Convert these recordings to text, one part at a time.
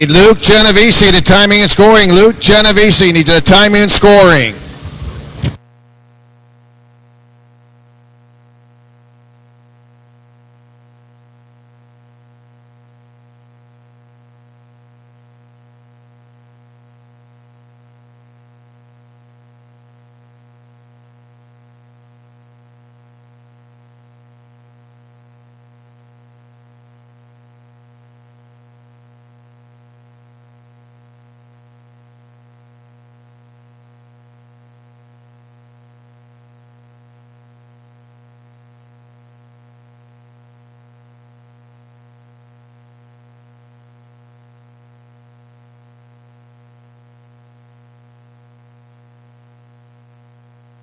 Luke Genovese to timing and scoring. Luke Genovese needs a timing and scoring.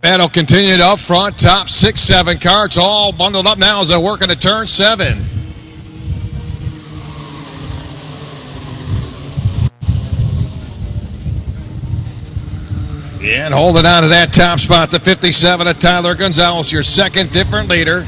Battle continued up front, top 6-7 carts all bundled up now as they work into turn 7. And holding on to that top spot, the 57 of Tyler Gonzalez, your second different leader.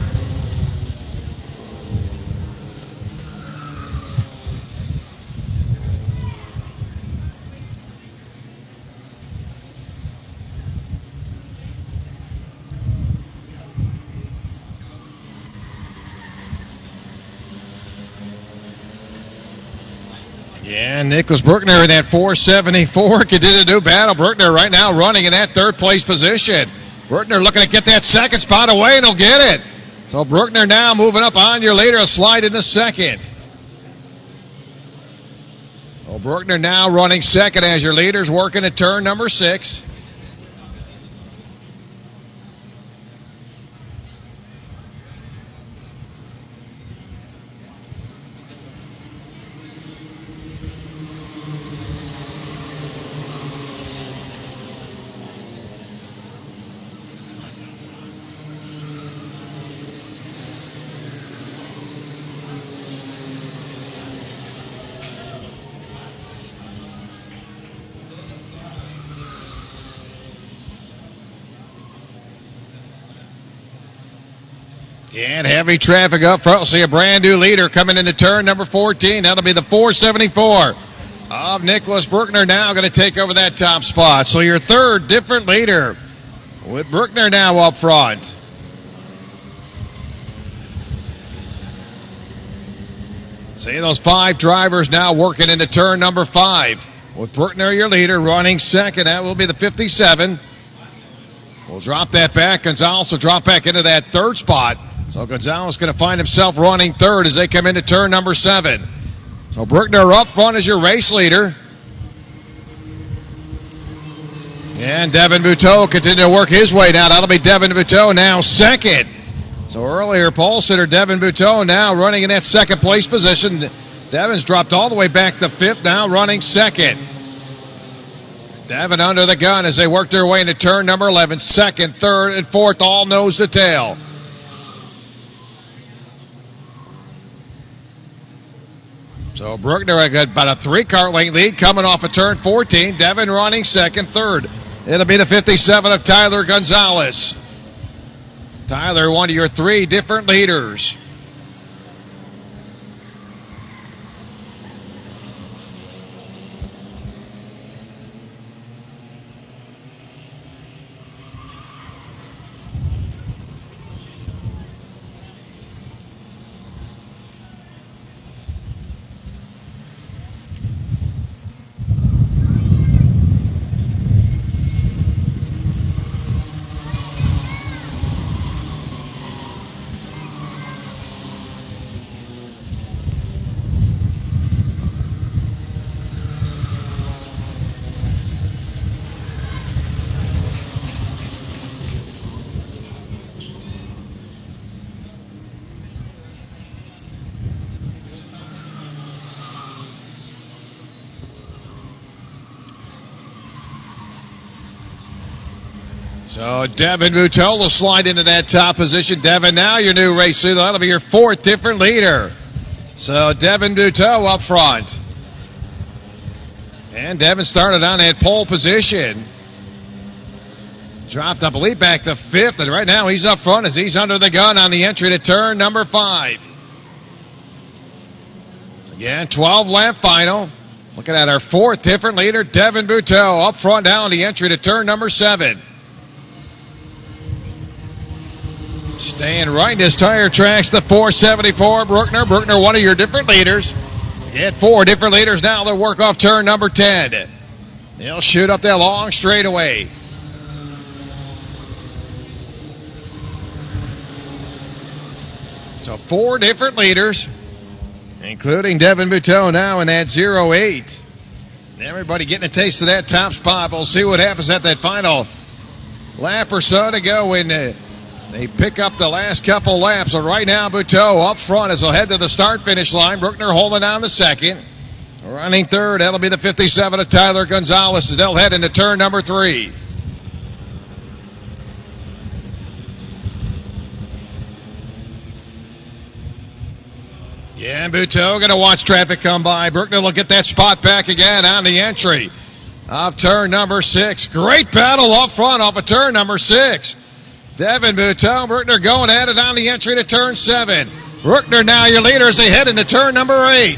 And Nicholas Bruckner in that 474 continue to do battle. Bruckner right now running in that third place position. Bruckner looking to get that second spot away, and he'll get it. So Bruckner now moving up on your leader, a slide into second. Well, Bruckner now running second as your leader's working at turn number 6. And heavy traffic up front. We'll see a brand new leader coming into turn number 14. That'll be the 474 of Nicholas Bruckner now going to take over that top spot. So your third different leader with Bruckner now up front. See those 5 drivers now working into turn number 5. With Bruckner your leader running second. That will be the 57. We'll drop that back. Gonzalez will drop back into that third spot. So Gonzalez going to find himself running third as they come into turn number 7. So Bruckner up front as your race leader. And Devin Buteau continue to work his way down. That'll be Devin Buteau now second. So earlier pole sitter Devin Buteau now running in that second place position. Devin's dropped all the way back to 5th, now running second. Devin under the gun as they work their way into turn number 11. Second, third, and fourth, all nose to tail. So Bruckner got about a 3-car length lead coming off of turn 14. Devin running second, third. It'll be the 57 of Tyler Gonzalez. Tyler, one of your 3 different leaders. So Devin Buteau will slide into that top position. Devin, now your new race leader. That'll be your 4th different leader. So Devin Buteau up front. And Devin started on that pole position. Dropped, I believe, back to 5th. And right now he's up front as he's under the gun on the entry to turn number 5. Again, 12-lap final. Looking at our fourth different leader, Devine Buteau, up front down the entry to turn number 7. Staying right in his tire tracks, the 474, Bruckner. Bruckner, one of your different leaders. Get 4 different leaders now. They'll work off turn number 10. They'll shoot up that long straightaway. So 4 different leaders, including Devine Buteau now in that 08. Everybody getting a taste of that top spot. We'll see what happens at that final lap or so to go when they pick up the last couple laps. So right now, Buteau up front as they'll head to the start-finish line. Bruckner holding down the second. Running third, that'll be the 57 of Tyler Gonzalez as they'll head into turn number 3. Yeah, and Buteau going to watch traffic come by. Bruckner will get that spot back again on the entry of turn number 6. Great battle up front off of turn number 6. Devine Buteau, Bruckner going at it on the entry to turn 7. Bruckner now your leader as they head into turn number 8.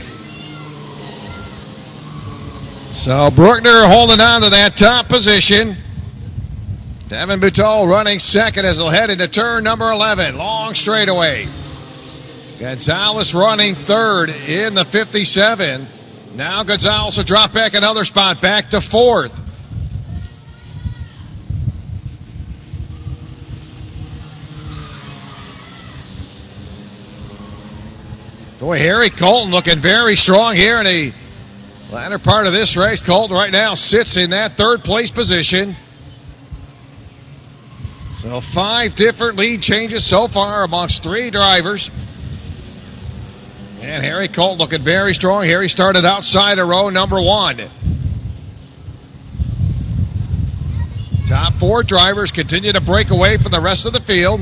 So Bruckner holding on to that top position. Devine Buteau running second as they'll head into turn number 11. Long straightaway. Gonzalez running third in the 57. Now Gonzalez will drop back another spot, back to 4th. Boy, Harry Colton looking very strong here in the latter part of this race. Colton right now sits in that 3rd place position. So 5 different lead changes so far amongst 3 drivers. And Harry Colton looking very strong. Harry started outside of row number 1. Top 4 drivers continue to break away from the rest of the field.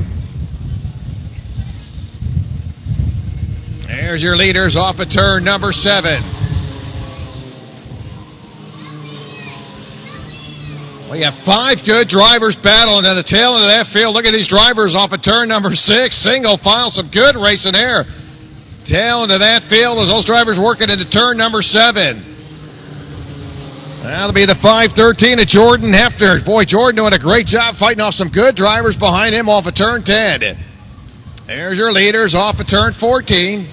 There's your leaders off of turn number 7. We have 5 good drivers battling at the tail end of that field. Look at these drivers off of turn number 6. Single file, some good racing there. Tail into that field as those drivers working into turn number 7. That'll be the 513 of Jordan Hefner. Boy, Jordan doing a great job fighting off some good drivers behind him off of turn 10. There's your leaders off of turn 14.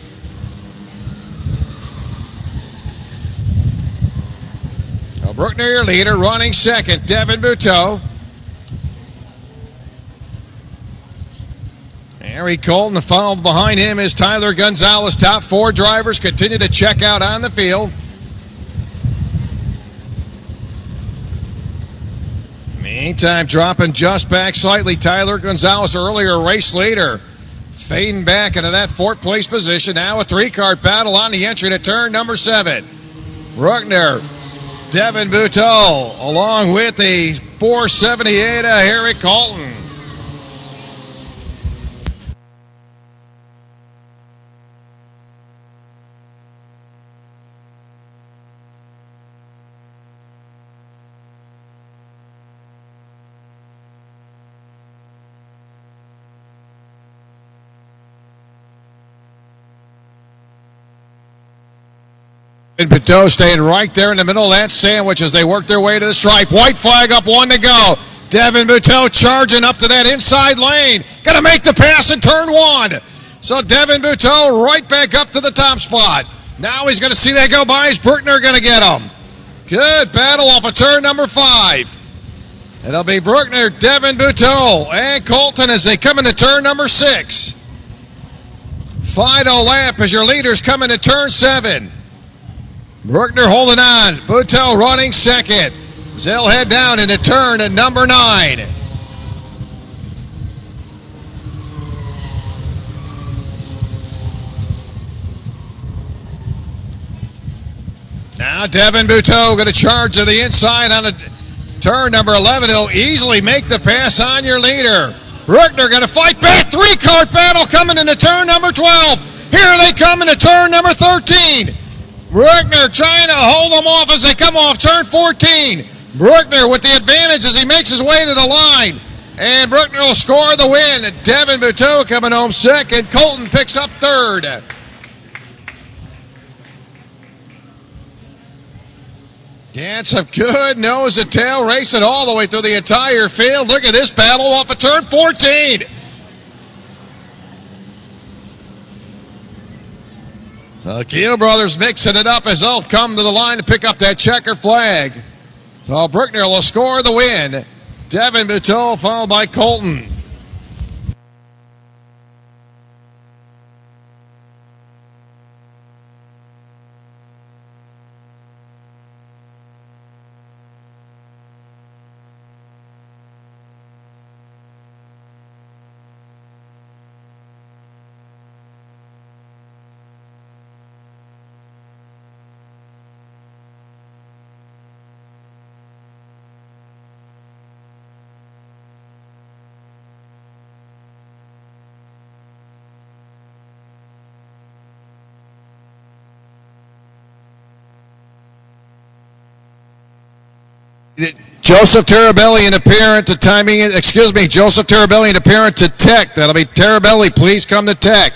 So Bruckner, your leader, running second. Devine Buteau. Harry Colton, followed behind him is Tyler Gonzalez. Top 4 drivers continue to check out on the field. Meantime, dropping just back slightly. Tyler Gonzalez, earlier race leader, fading back into that 4th place position. Now a 3-car battle on the entry to turn number 7. Bruckner, Devine Buteau, along with the 478 of Harry Colton. And Buteau staying right there in the middle of that sandwich as they work their way to the stripe. White flag up, 1 to go. Devine Buteau charging up to that inside lane. Got to make the pass in turn 1. So Devine Buteau right back up to the top spot. Now he's going to see that go by. Is Bruckner going to get him? Good battle off of turn number 5. It'll be Bruckner, Devine Buteau, and Colton as they come into turn number 6. Final lap as your leaders come into turn 7. Bruckner holding on. Buteau running second. They'll head down into turn at number 9. Now Devine Buteau going to charge to the inside on turn number 11. He'll easily make the pass on your leader. Bruckner going to fight back. 3-car battle coming into turn number 12. Here they come into turn number 13. Bruckner trying to hold them off as they come off turn 14. Bruckner with the advantage as he makes his way to the line. And Bruckner will score the win. Devine Buteau coming home second. Colton picks up third. And some good nose and tail racing all the way through the entire field. Look at this battle off of turn 14. The Keel brothers mixing it up as they'll come to the line to pick up that checker flag. So Bruckner will score the win. Devin Buteau followed by Colton. Joseph Terabelli, an apparent to timing it. Excuse me, Joseph Terabelli, an apparent to Tech. That'll be Terabelli. Please come to Tech.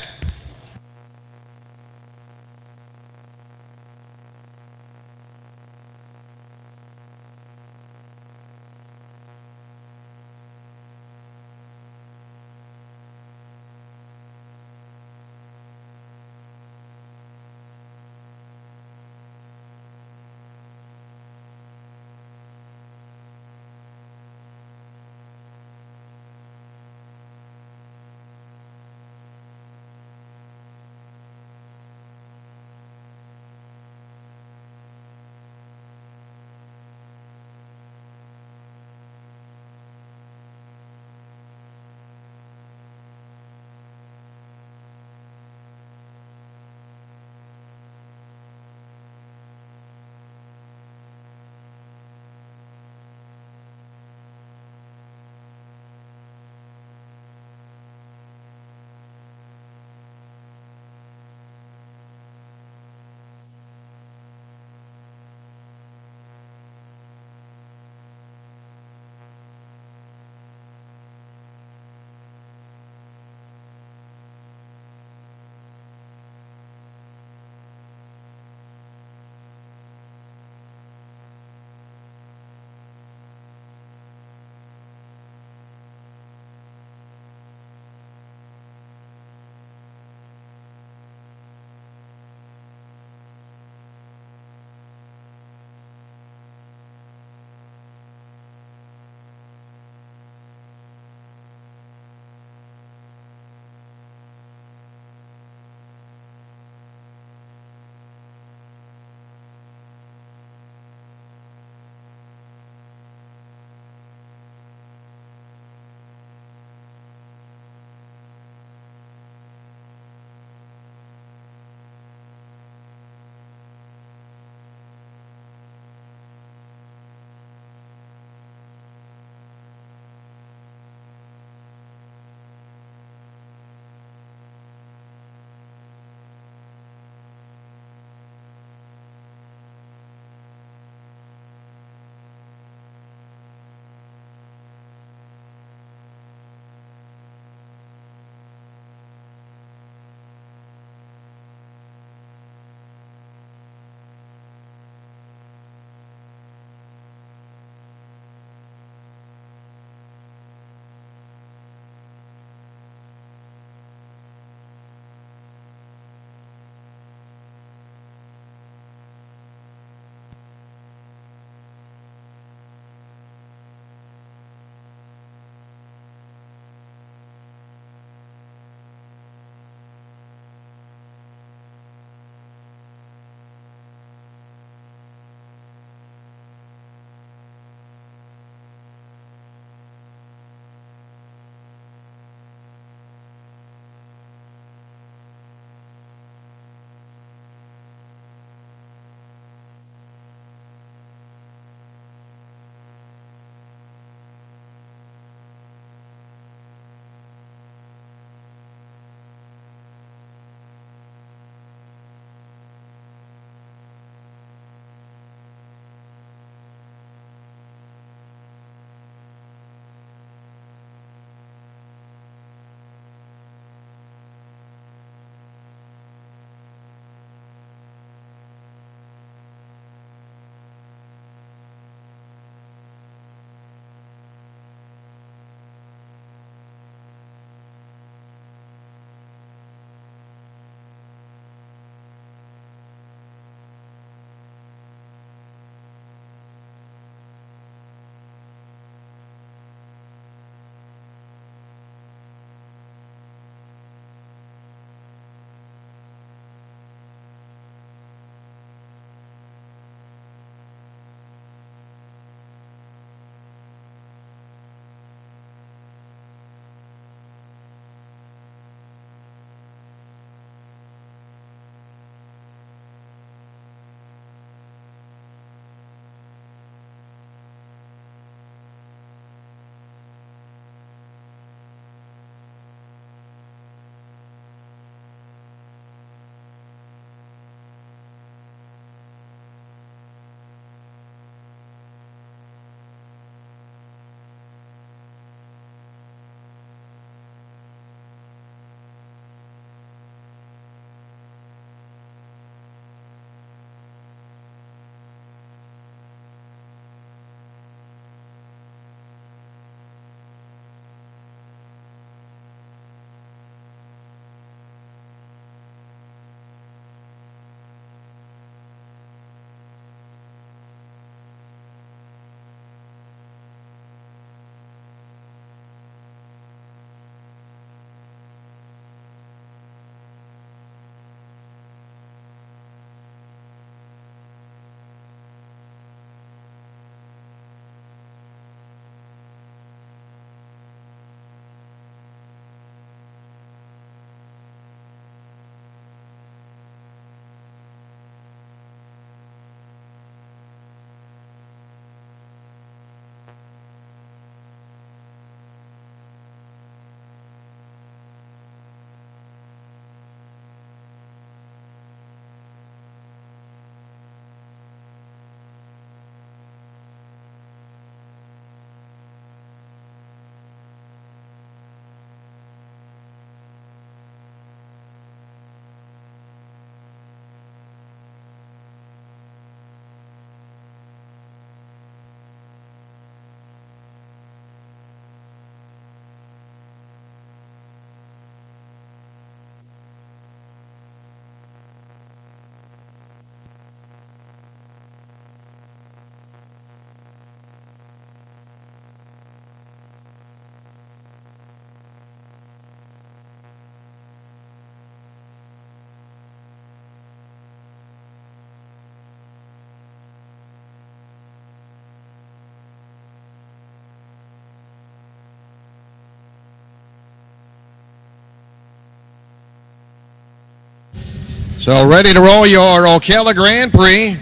So ready to roll your Ocala Grand Prix.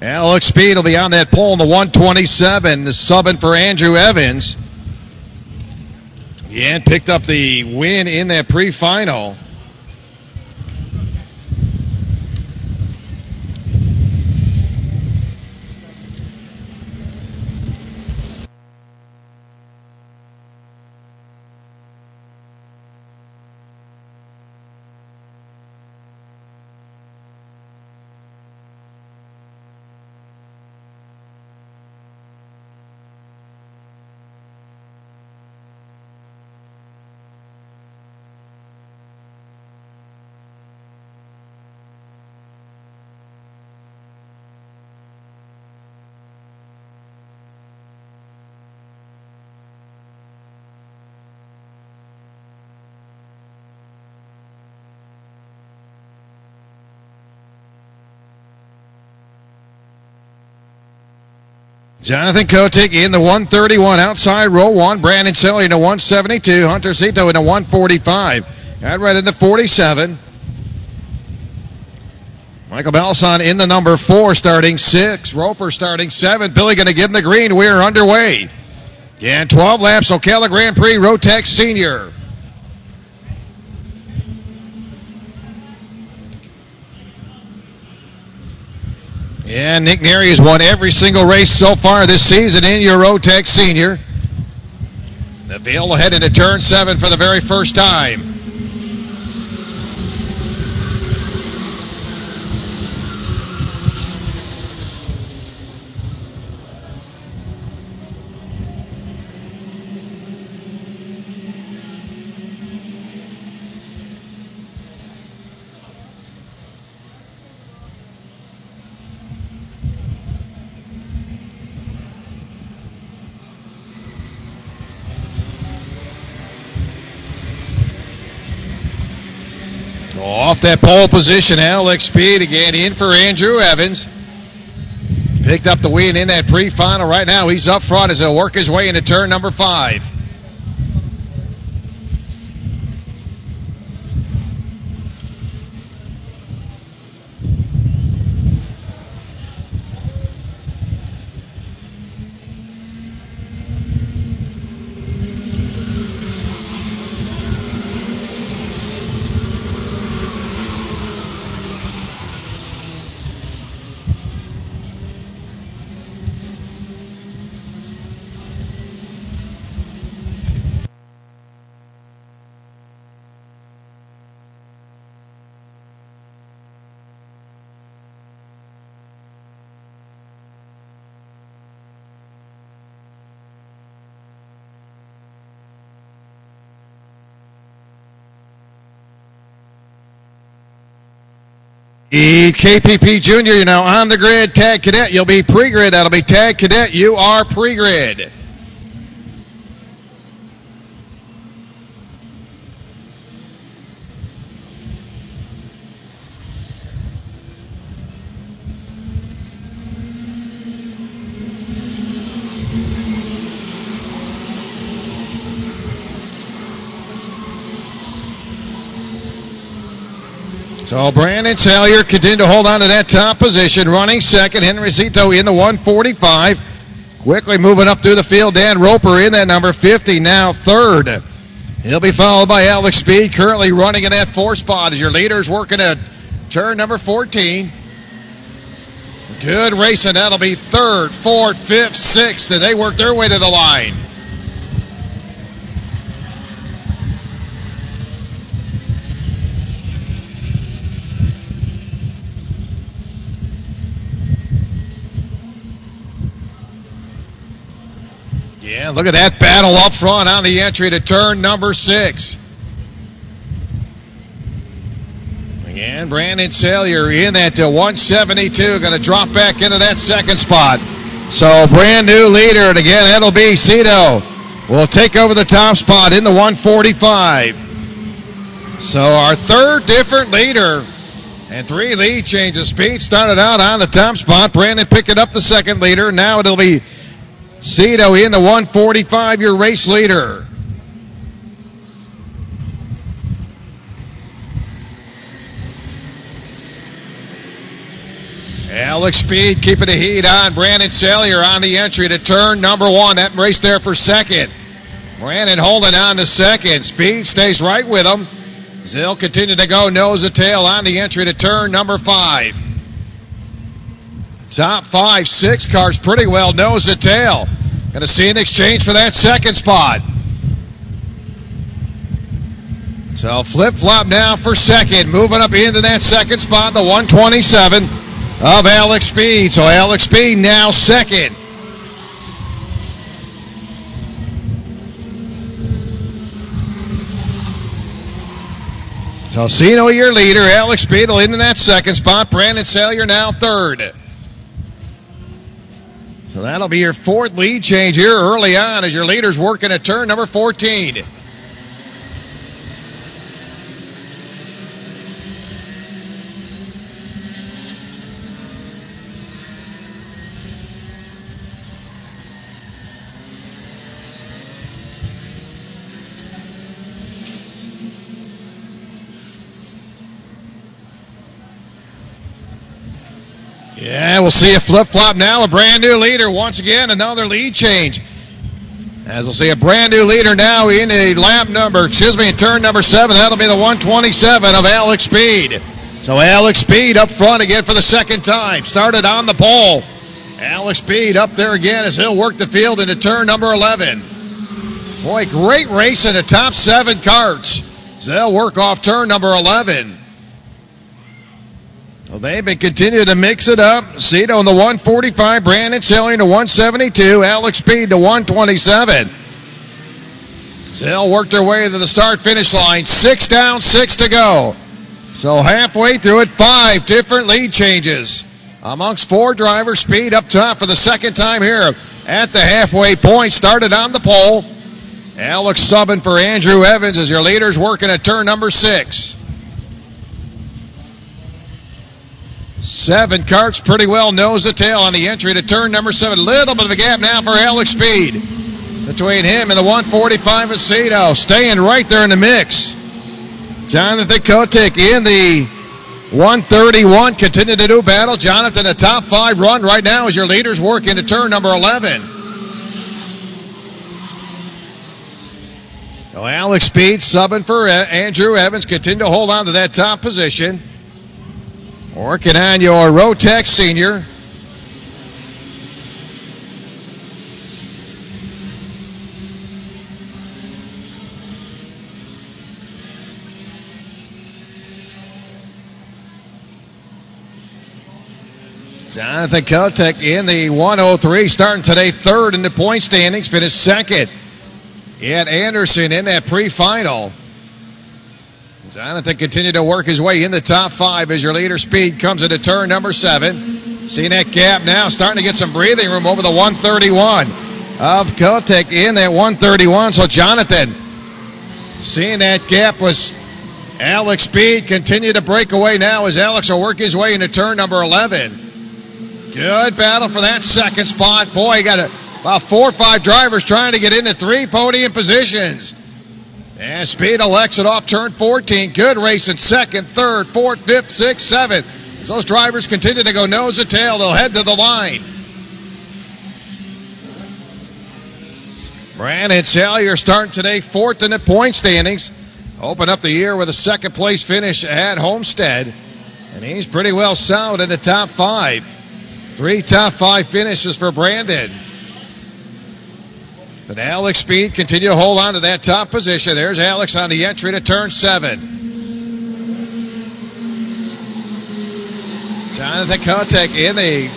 Alex Speed will be on that pole in the 127, subbing for Andrew Evans. And picked up the win in that pre-final. Jonathan Kotick in the 131 outside row 1. Brandon Selly in the 172. Hunter Cito in the 145. Got right into 47. Michael Balson in the number 4 starting 6. Roper starting 7. Billy going to give him the green. We're underway. Yeah, 12 laps. Ocala Grand Prix Rotax Senior. Yeah, Nick Neri has won every single race so far this season in your Rotax Senior. The field will head into turn 7 for the very first time. Off that pole position, Alex Speed again in for Andrew Evans. Picked up the win in that pre-final. Right now he's up front as he'll work his way into turn number 5. KPP Junior, you're now on the grid. Tag Cadet, you'll be pre-grid. That'll be Tag Cadet, you are pre-grid. So Brandon Salyer continued to hold on to that top position. Running second, Henry Cito in the 145. Quickly moving up through the field, Dan Roper in that number 50, now third. He'll be followed by Alex Speed, currently running in that 4 spot as your leaders working at turn number 14. Good racing, that'll be third, fourth, fifth, sixth, and they work their way to the line. Yeah, look at that battle up front on the entry to turn number 6. Again, Brandon Salyer in that 172, going to drop back into that second spot. So brand new leader, and again, that'll be Cito. Will take over the top spot in the 145. So our third different leader and 3 lead changes. Speed started out on the top spot. Brandon picking up the second leader. Now it'll be Cito in the 145, your race leader. Alex Speed keeping the heat on. Brandon Salyer on the entry to turn number 1. That race there for second. Brandon holding on to second. Speed stays right with him. They'll continue to go nose to tail on the entry to turn number 5. Top 5, 6 cars pretty well nose to tail. Going to see an exchange for that second spot. So flip-flop now for second. Moving up into that second spot, the 127 of Alex Speed. So Alex Speed now second. So Cino, your leader. Alex Speed will into that second spot. Brandon Salyer now third. So that'll be your 4th lead change here early on as your leader's working at turn number 14. Yeah, we'll see a flip-flop now. A brand new leader. Once again, another lead change. As we'll see a brand new leader now in a in turn number 7. That'll be the 127 of Alex Speed. So Alex Speed up front again for the second time. Started on the pole. Alex Speed up there again as he'll work the field into turn number 11. Boy, great race in the top 7 karts. So they'll work off turn number 11. Well, they've been continuing to mix it up. Cito in the 145, Brandon Salyer in the 172, Alex Speed to 127. So they'll work their way to the start-finish line. 6 down, 6 to go. So halfway through it, 5 different lead changes amongst 4 drivers. Speed up top for the second time here at the halfway point. Started on the pole. Alex subbing for Andrew Evans as your leader's working at turn number 6. 7 karts pretty well nose to tail on the entry to turn number 7. Little bit of a gap now for Alex Speed between him and the 145 of Cito. Staying right there in the mix. Jonathan Kotick in the 131. Continue to do battle. Jonathan, a top 5 run right now as your leaders work into turn number 11. So Alex Speed subbing for Andrew Evans. Continue to hold on to that top position. Working on your Rotax senior. Jonathan Kotick in the 103, starting today 3rd in the point standings, finished 2nd. Ed Anderson in that pre-final. Jonathan continued to work his way in the top 5 as your leader Speed comes into turn number 7. Seeing that gap now, starting to get some breathing room over the 131 of Kotick in that 131. So Jonathan, seeing that gap was Alex Speed, continue to break away now as Alex will work his way into turn number 11. Good battle for that second spot. Boy, you got about 4 or 5 drivers trying to get into 3 podium positions. And Speed elects it off turn 14. Good race in 2nd, 3rd, 4th, 5th, 6th, 7th. As those drivers continue to go nose to tail, they'll head to the line. Brandon Salyer starting today 4th in the point standings. Open up the year with a 2nd place finish at Homestead. And he's pretty well sound in the top 5. 3 top 5 finishes for Brandon. But Alex Speed continue to hold on to that top position. There's Alex on the entry to turn 7. Jonathan Kotick in the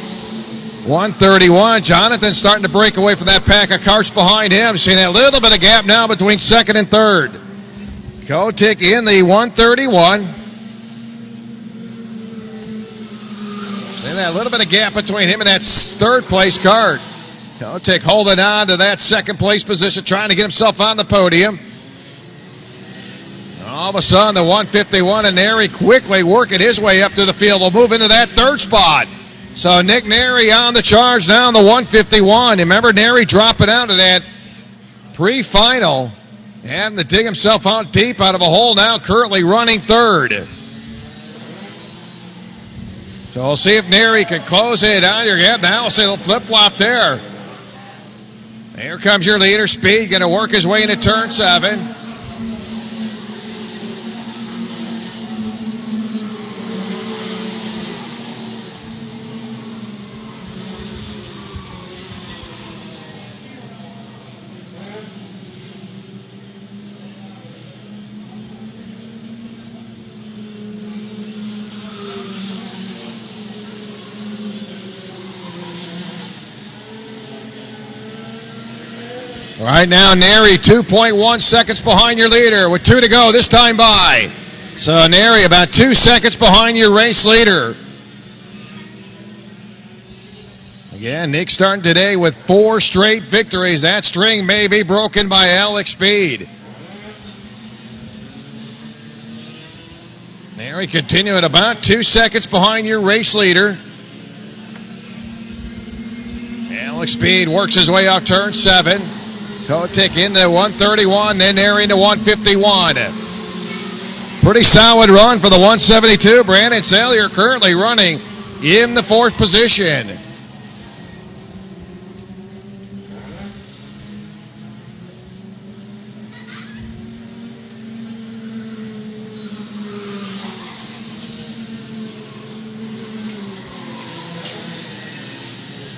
131. Jonathan starting to break away from that pack of karts behind him. Seeing that little bit of gap now between 2nd and 3rd. Kotick in the 131. Seeing that little bit of gap between him and that 3rd place kart. Kotick holding on to that 2nd place position, trying to get himself on the podium. All of a sudden, the 151 and Neri quickly working his way up to the field. Will move into that 3rd spot. So Nick Neri on the charge now in the 151. Remember, Neri dropping out of that pre-final. Having to dig himself out deep out of a hole now. Currently running 3rd. So we'll see if Neri can close it on your gap. Now we'll see a little flip-flop there. Here comes your leader. Speed going to work his way into turn 7. Right now, Neri 2.1 seconds behind your leader with 2 to go this time by. So Neri about 2 seconds behind your race leader. Again, Nick starting today with 4 straight victories. That string may be broken by Alex Speed. Neri continuing about 2 seconds behind your race leader. Alex Speed works his way off turn 7. Kotick into 131, then Neri into 151. Pretty solid run for the 172. Brandon Salyer currently running in the 4th position.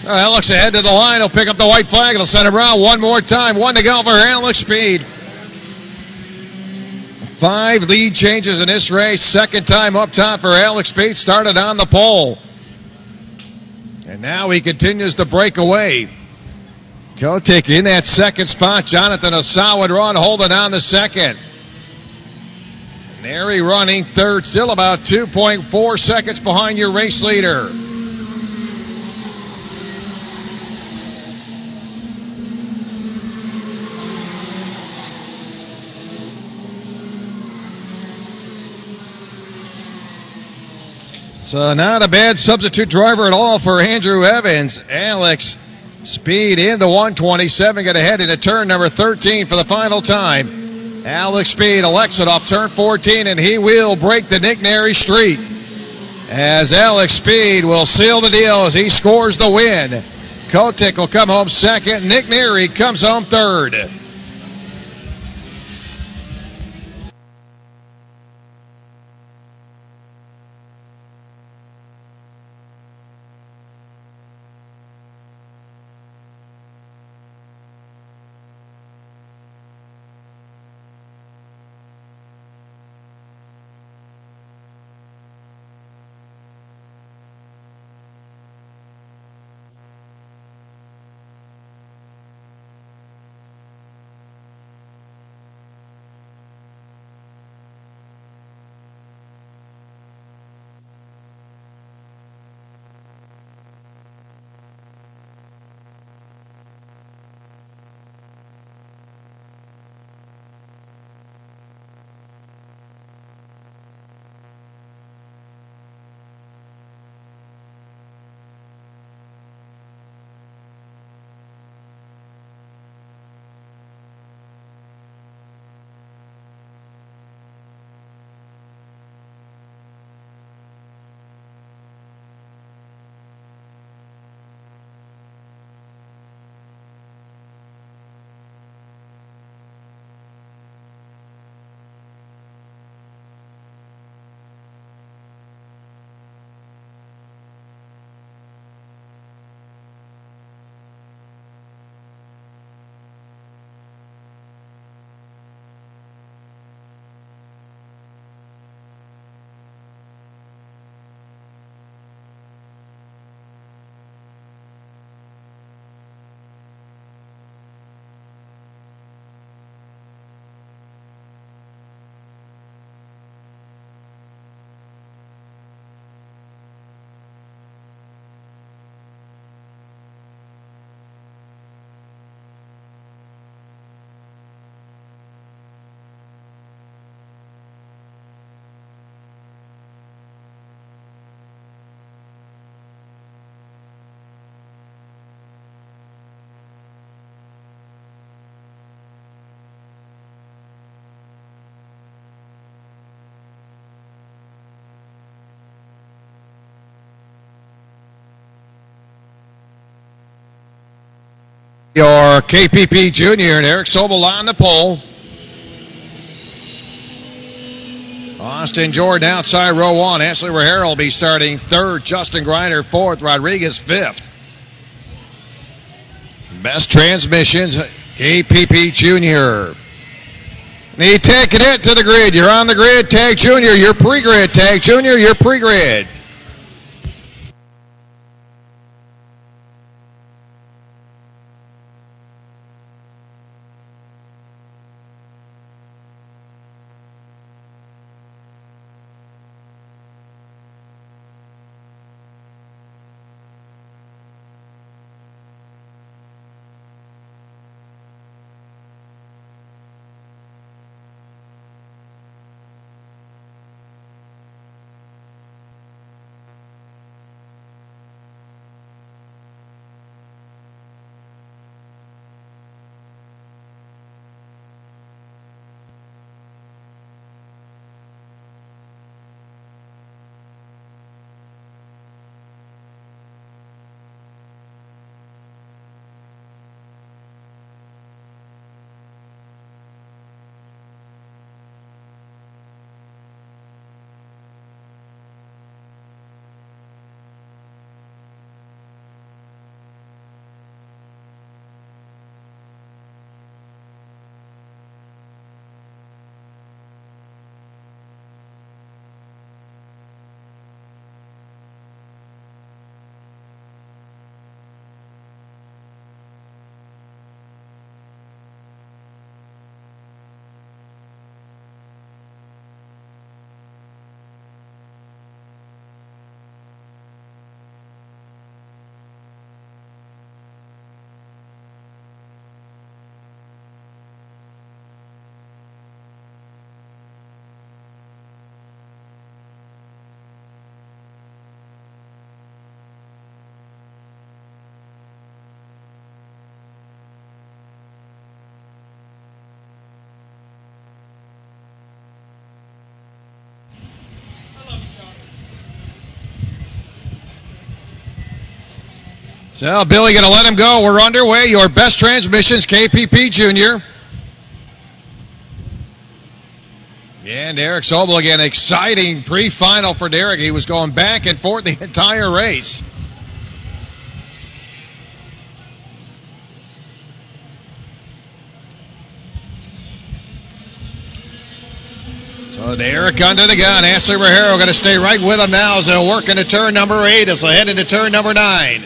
Alex ahead to the line. He'll pick up the white flag. It'll send him around one more time. 1 to go for Alex Speed. 5 lead changes in this race. Second time up top for Alex Speed. Started on the pole. And now he continues to break away. Kotick in that 2nd spot. Jonathan, a solid run, holding on the 2nd. Neri running 3rd, still about 2.4 seconds behind your race leader. So not a bad substitute driver at all for Andrew Evans. Alex Speed in the 127, going to head into turn number 13 for the final time. Alex Speed elects it off turn 14, and he will break the Nick Neri streak, as Alex Speed will seal the deal as he scores the win. Kotick will come home 2nd. Nick Neri comes home 3rd. Your KPP Junior and Eric Sobel on the pole. Austin Jordan outside row 1. Ashley Rahera will be starting 3rd. Justin Griner 4th. Rodriguez 5th. Best transmissions, KPP Junior. Need taking it to the grid. You're on the grid. Tag Junior. You're pre-grid. Tag Junior. You're pre-grid. So Billy going to let him go. We're underway. Your best transmissions, KPP Junior. And Derek Sobel again, exciting pre-final for Derek. He was going back and forth the entire race. So Derek under the gun. Ashley Rahera going to stay right with him now as they'll work into turn number 8 as they head into turn number 9.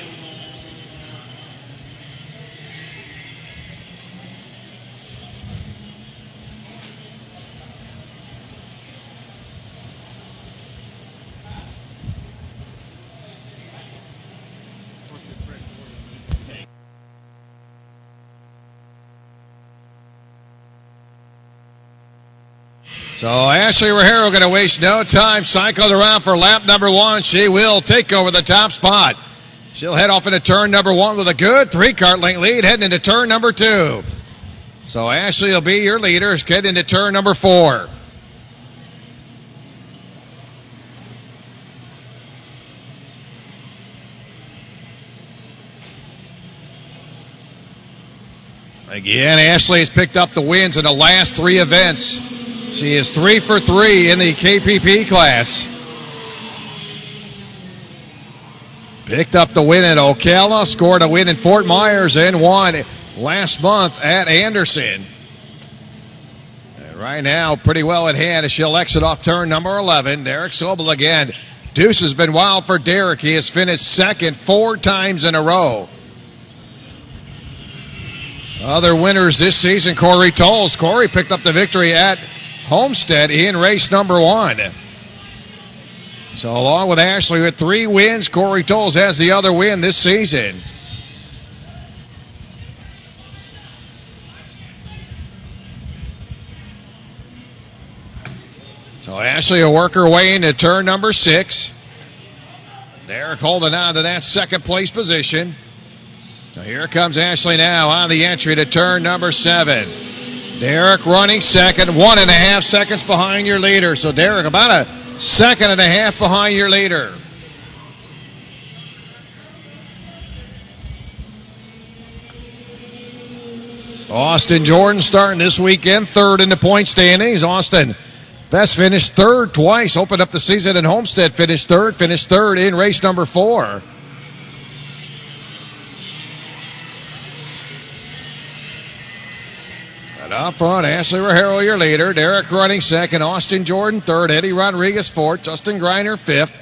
So Ashley Rahera going to waste no time, cycling around for lap number 1. She will take over the top spot. She'll head off into turn number 1 with a good 3-kart length lead heading into turn number 2. So Ashley will be your leader, heading into turn number 4. Again, Ashley has picked up the wins in the last 3 events. She is 3 for 3 in the KPP class. Picked up the win at Ocala, scored a win in Fort Myers, and won last month at Anderson. And right now, pretty well at hand as she'll exit off turn number 11. Derek Sobel again. Deuce has been wild for Derek. He has finished 2nd 4 times in a row. Other winners this season, Corey Tolles. Corey picked up the victory at Homestead in race number 1. So along with Ashley with 3 wins, Corey Tolles has the other win this season. So Ashley will work her way into turn number 6. Derek holding on to that 2nd place position. So here comes Ashley now on the entry to turn number 7. Derek running 2nd, 1.5 seconds behind your leader. So Derek about a 1.5 seconds behind your leader. Austin Jordan starting this weekend, third in the point standings. Austin best finished third twice, opened up the season in Homestead, finished third in race number 4. And up front, Ashley Rogero, your leader. Derek running second, Austin Jordan third, Eddie Rodriguez fourth, Justin Greiner fifth.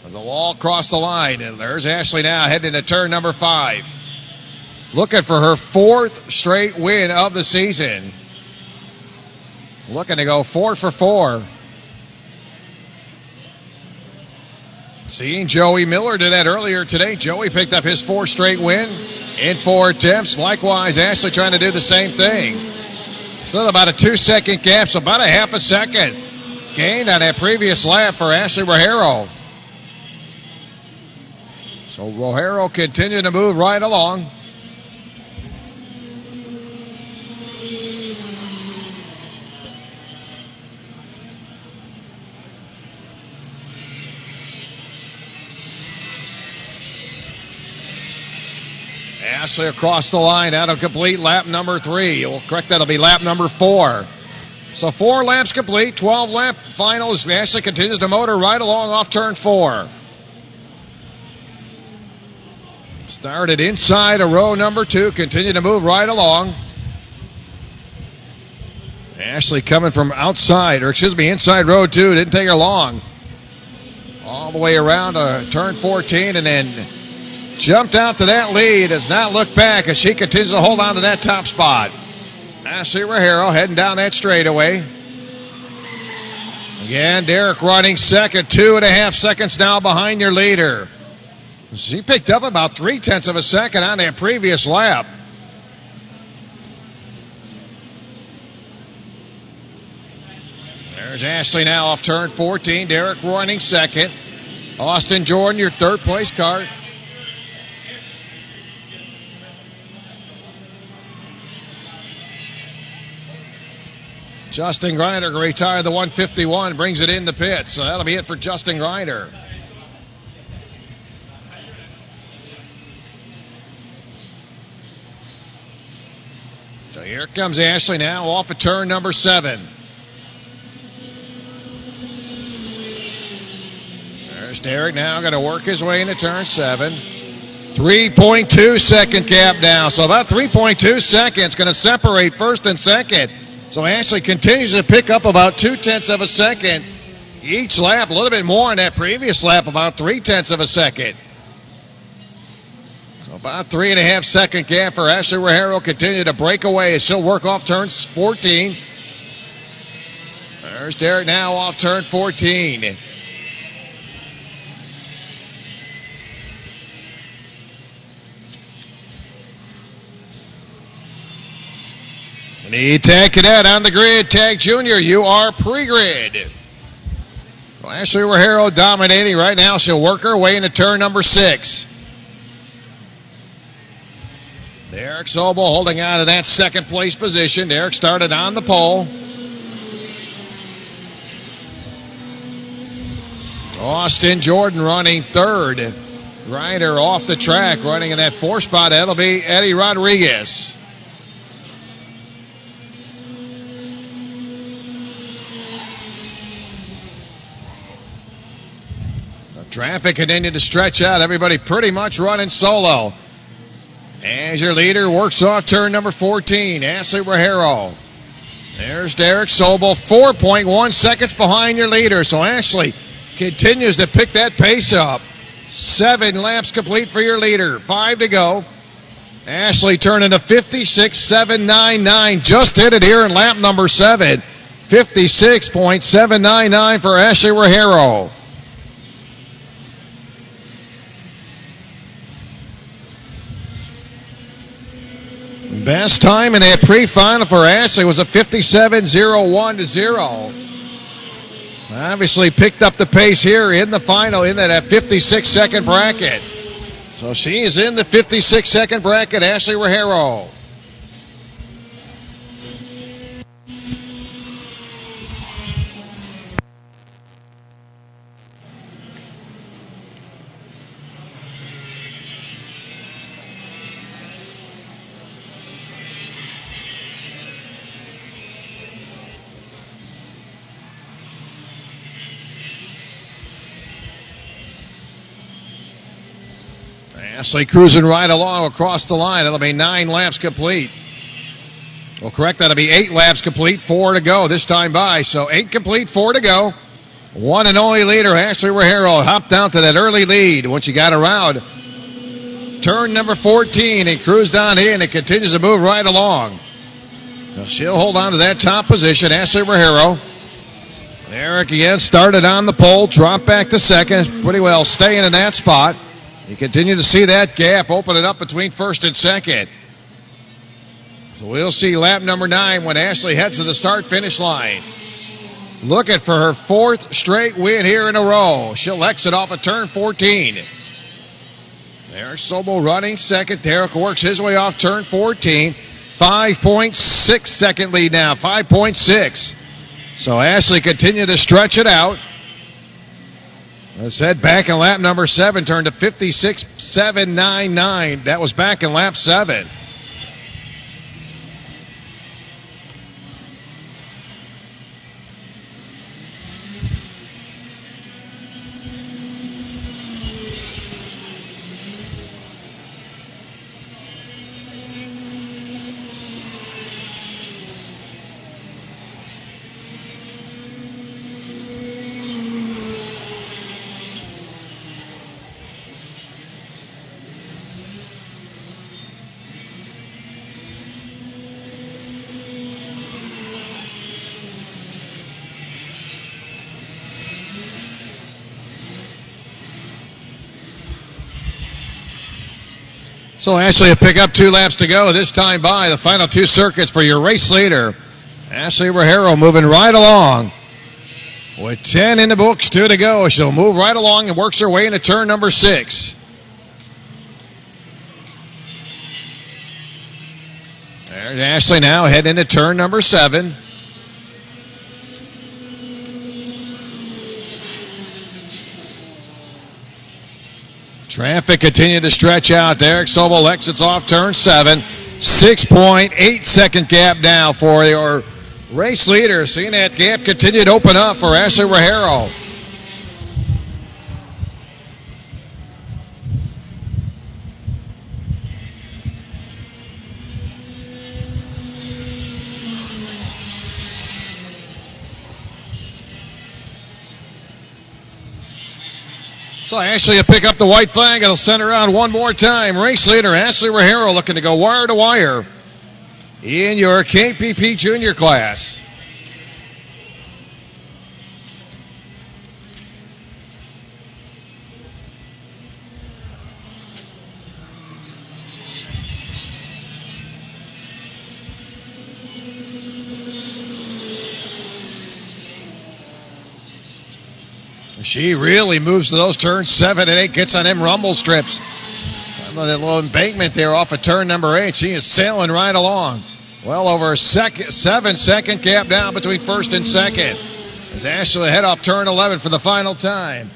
As the wall crossed the line, and there's Ashley now heading to turn number 5. Looking for her 4th straight win of the season. Looking to go 4 for 4. Seeing Joey Miller did that earlier today. Joey picked up his 4th straight win in 4 attempts. Likewise, Ashley trying to do the same thing. Still about a 2-second gap, so about a half a second gained on that previous lap for Ashley Rogero. So Rogero continuing to move right along. Ashley across the line out of complete lap number 3. We'll correct that'll be lap number 4. So 4 laps complete, 12 lap finals. Ashley continues to motor right along off turn 4. Started inside of row number 2, continued to move right along. Ashley coming from inside row 2, didn't take her long. All the way around to turn 14 and then jumped out to that lead, has not looked back as she continues to hold on to that top spot. Ashley Rogero heading down that straightaway. Again, Derek running second, 2.5 seconds now behind your leader. She picked up about 0.3 of a second on that previous lap. There's Ashley now off turn 14. Derek running second. Austin Jordan, your 3rd place Kart. Justin Greiner retired the 151, brings it in the pit. So that'll be it for Justin Greiner. So here comes Ashley now off of turn number 7. There's Derek now going to work his way into turn 7. 3.2 second gap now. So about 3.2 seconds going to separate first and second. So Ashley continues to pick up about 0.2 of a second each lap, a little bit more in that previous lap, about 0.3 of a second. So about 3.5 second gap for Ashley Rogero. Continue to break away as she'll work off turn 14. There's Derek now off turn 14. The Tag Cadet on the grid. Tag Junior, you are pre-grid. Well, Ashley Rogero dominating right now. She'll work her way into turn number 6. Derek Sobel holding on to that 2nd place position. Derek started on the pole. Austin Jordan running 3rd. Ryder off the track, running in that 4th spot. That'll be Eddie Rodriguez. Traffic continued to stretch out. Everybody pretty much running solo. As your leader works off turn number 14, Ashley Rogero. There's Derek Sobel, 4.1 seconds behind your leader. So Ashley continues to pick that pace up. 7 laps complete for your leader. 5 to go. Ashley turning to 56.799. Just hit it here in lap number 7. 56.799 for Ashley Rogero. Best time in that pre-final for Ashley was a 57.01. Obviously picked up the pace here in the final in that 56-second bracket. So she is in the 56-second bracket, Ashley Rogero. Ashley cruising right along across the line. That'll be 9 laps complete. Well, correct, that'll be 8 laps complete, 4 to go this time by. So 8 complete, 4 to go. One and only leader, Ashley Rajero, hopped down to that early lead once you got around turn number 14 and cruised on in and continues to move right along. Now she'll hold on to that top position, Ashley Rajero. Eric again started on the pole, dropped back to second, pretty well staying in that spot. You continue to see that gap opening up between first and second. So we'll see lap number 9 when Ashley heads to the start-finish line. Looking for her 4th straight win here in a row. She'll exit off of turn 14. Eric Sobel running second. Derek works his way off turn 14. 5.6 second lead now, 5.6. So Ashley continued to stretch it out. As I said, back in lap number 7, turned to 56.799. That was back in lap 7. So Ashley will pick up 2 laps to go this time by the final 2 circuits for your race leader. Ashley Rajero moving right along. With 10 in the books, 2 to go. She'll move right along and works her way into turn number 6. There's Ashley now heading into turn number 7. Traffic continued to stretch out. Derek Sobel exits off turn 7. 6.8 second gap now for your race leader. Seeing that gap continue to open up for Ashley Rajero. So Ashley will pick up the white flag. It'll send her around one more time. Race leader Ashley Rajero looking to go wire to wire in your KPP Junior class. She really moves to those turns 7 and 8, gets on them rumble strips. That little embankment there off of turn number 8. She is sailing right along. Well over a 7-second gap down between first and second. As Ashley head off turn 11 for the final time.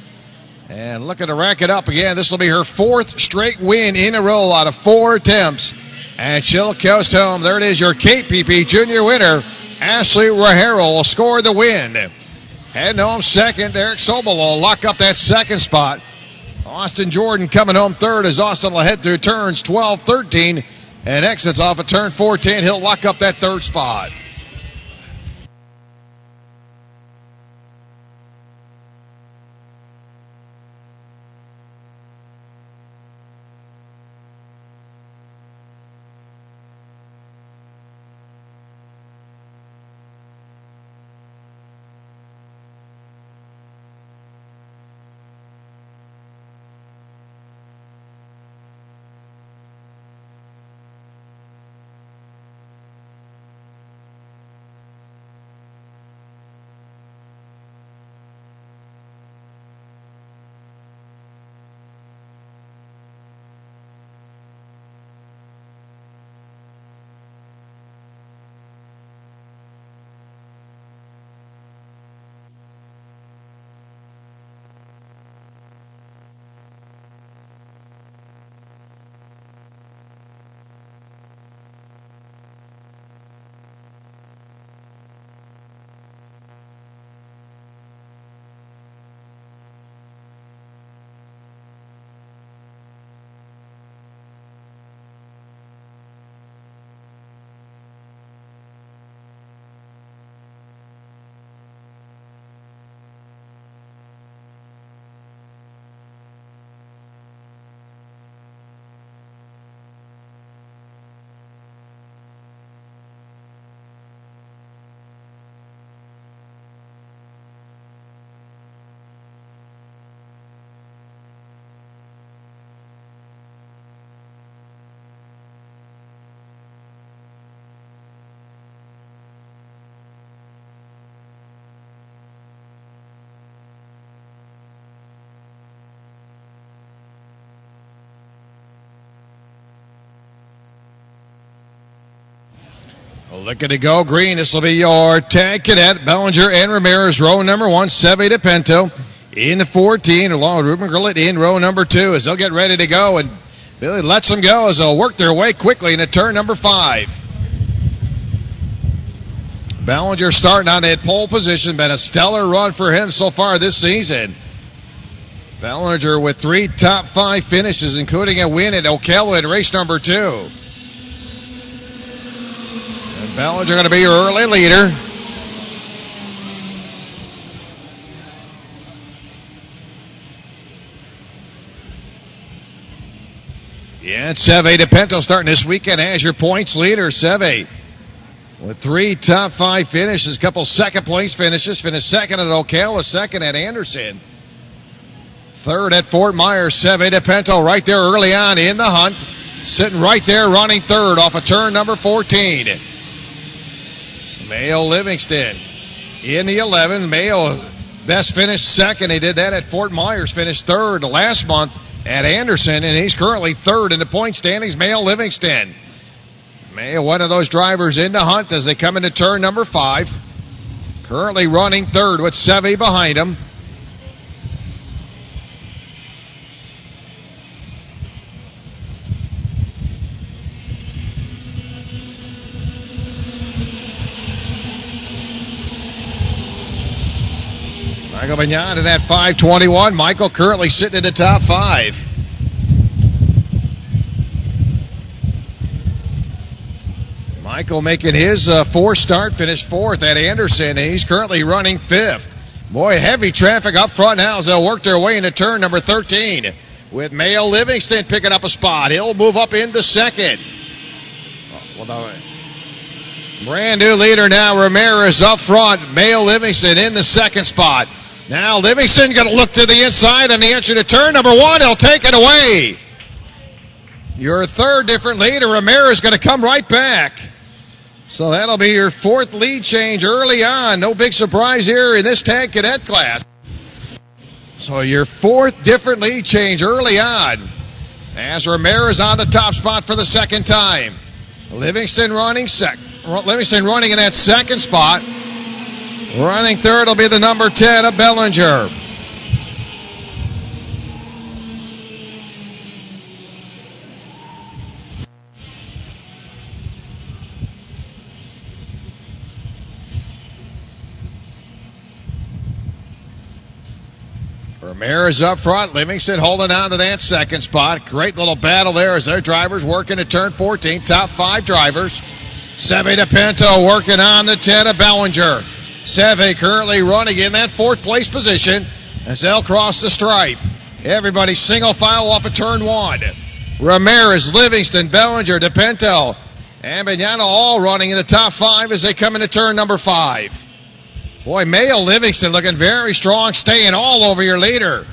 And looking to rack it up again. This will be her 4th straight win in a row out of 4 attempts. And she'll coast home. There it is, your KPP Junior winner. Ashley Rajero will score the win. Heading home second, Eric Sobel will lock up that second spot. Austin Jordan coming home third as Austin will head through turns 12, 13, and exits off of turn 14. He'll lock up that third spot. Looking to go green. This will be your tag cadet. Bellinger and Ramirez, row number 1. Seve DePinto in the 14, along with Ruben Grillet in row number 2 as they'll get ready to go. And Billy lets them go as they'll work their way quickly into turn number 5. Bellinger starting on that pole position. Been a stellar run for him so far this season. Bellinger with 3 top 5 finishes, including a win at Ocala in race number 2. And Bellinger going to be your early leader. Yeah, and Seve DePinto starting this weekend as your points leader. Seve with 3 top 5 finishes, a couple second place finishes. Finished second at Ocala, second at Anderson. Third at Fort Myers. Seve DePinto right there early on in the hunt. Sitting right there running third off of turn number 14. Mayo Livingston in the 11. Mayo best finished second. He did that at Fort Myers. Finished third last month at Anderson, and he's currently third in the point standings. Mayo Livingston. Mayo, one of those drivers in the hunt as they come into turn number 5. Currently running third with Seve behind him. Michael Vignon in that 5:21. Michael currently sitting in the top 5. Michael making his 4th start, finished 4th at Anderson, and he's currently running 5th. Boy, heavy traffic up front now as they'll work their way into turn number 13. With Mayo Livingston picking up a spot. He'll move up into second. Brand new leader now, Ramirez up front. Mayo Livingston in the second spot. Now Livingston going to look to the inside on the entry to turn number 1. He'll take it away. Your third different leader, Ramirez, going to come right back. So that'll be your 4th lead change early on. No big surprise here in this tag cadet class. So your 4th different lead change early on. As Ramirez on the top spot for the second time. Livingston running in that second spot. Running third will be the number 10 of Bellinger. Ramirez up front. Livingston holding on to that second spot. Great little battle there as their drivers working at turn 14. Top 5 drivers. Seve DePinto working on the 10 of Bellinger. Seve currently running in that 4th place position as they'll cross the stripe. Everybody single file off of turn 1. Ramirez, Livingston, Bellinger, DePinto, and Vignano all running in the top 5 as they come into turn number 5. Boy, Mayo Livingston looking very strong, staying all over your leader.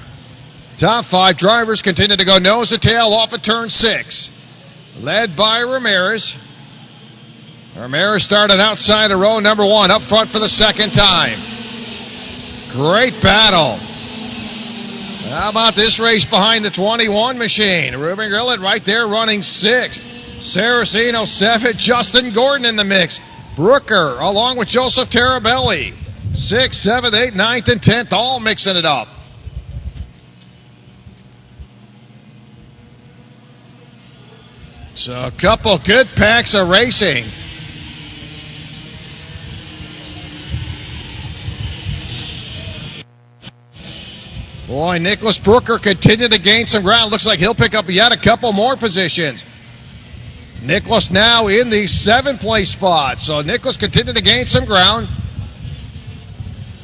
Top 5 drivers continue to go nose to tail off of turn 6. Led by Ramirez. Ramirez started outside of row number 1, up front for the second time. Great battle. How about this race behind the 21 machine? Ruben Grillet right there running 6th. Saraceno 7th. Justin Gordon in the mix. Brooker along with Joseph Tarabelli. 6th, 7th, 8th, 9th, and 10th, all mixing it up. So a couple good packs of racing. Boy, Nicholas Brooker continued to gain some ground. Looks like he'll pick up yet a couple more positions. Nicholas now in the 7th place spot. So Nicholas continued to gain some ground.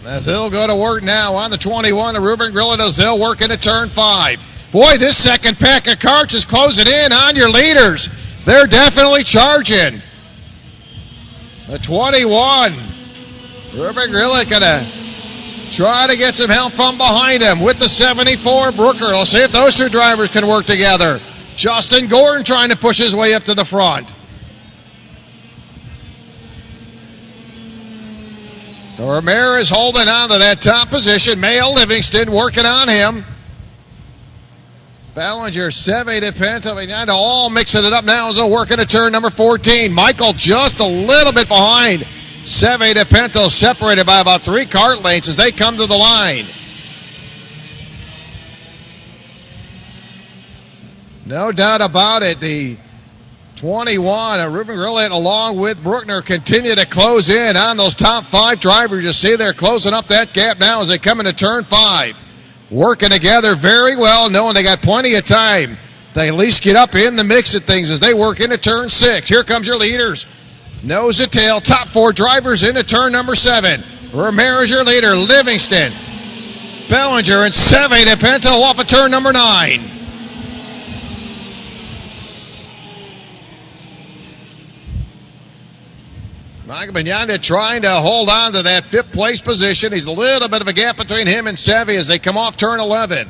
As he'll go to work now on the 21 of Ruben Grillet as they'll work into turn 5. Boy, this second pack of carts is closing in on your leaders. They're definitely charging. The 21. Ruben Grillet going to try to get some help from behind him with the 74 Brooker. Let's see if those 2 drivers can work together. Justin Gordon trying to push his way up to the front. Ramirez holding on to that top position. Mayo Livingston working on him. Bellinger, Seve DePinto, all mixing it up now as they're working to turn number 14. Michael just a little bit behind. Seve DePinto separated by about 3 kart lengths as they come to the line. No doubt about it. The 21, Ruben Grillet along with Bruckner continue to close in on those top 5 drivers. You see they're closing up that gap now as they come into turn 5. Working together very well, knowing they got plenty of time to at least get up in the mix of things as they work into turn 6. Here comes your leaders. Nose to tail, top 4 drivers into turn number 7. Ramirez your leader, Livingston, Bellinger, and Seve DePinto off of turn number 9. Michael Bignanda trying to hold on to that 5th place position. He's a little bit of a gap between him and Seve as they come off turn 11.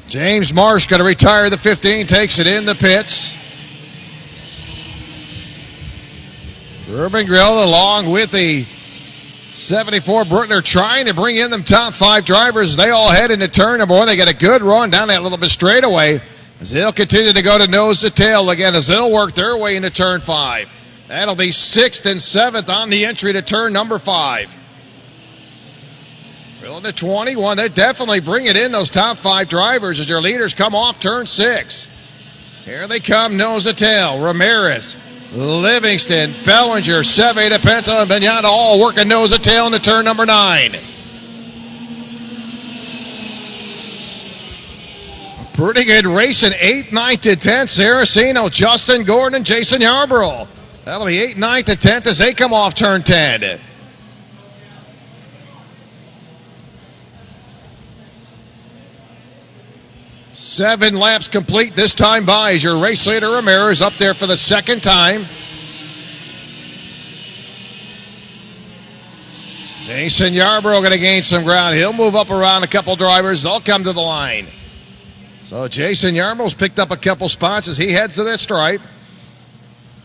James Marsh going to retire the 15, takes it in the pits. Ruben Grill along with the 74 Bruckner trying to bring in them top 5 drivers. They all head into turn number 1. They get a good run down that little bit straightaway as they'll continue to go to nose to tail again as they'll work their way into turn 5. That'll be 6th and 7th on the entry to turn number 5. Filling to 21. They're definitely bringing in those top 5 drivers as your leaders come off turn 6. Here they come, nose to tail. Ramirez, Livingston, Bellinger, Seve DePinto, and Bignanda all working nose to tail into turn number 9. Pretty good racing, 8th, 9th, and 10th. Saraceno, Justin Gordon, and Jason Yarborough. That'll be 8th, 9th, and 10th as they come off turn 10. Seven laps complete this time by as your race leader Ramirez up there for the 2nd time. Jason Yarborough going to gain some ground. He'll move up around a couple drivers. They'll come to the line. So Jason Yarborough's picked up a couple spots as he heads to that stripe.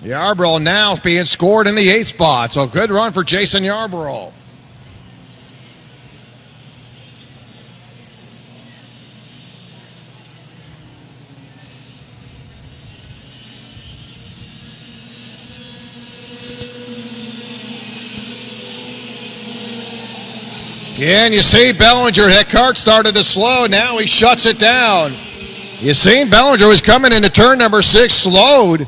Yarborough now being scored in the 8th spot. So good run for Jason Yarborough. Again, you see Bellinger, that kart started to slow. Now he shuts it down. You seen Bellinger was coming into turn number 6, slowed,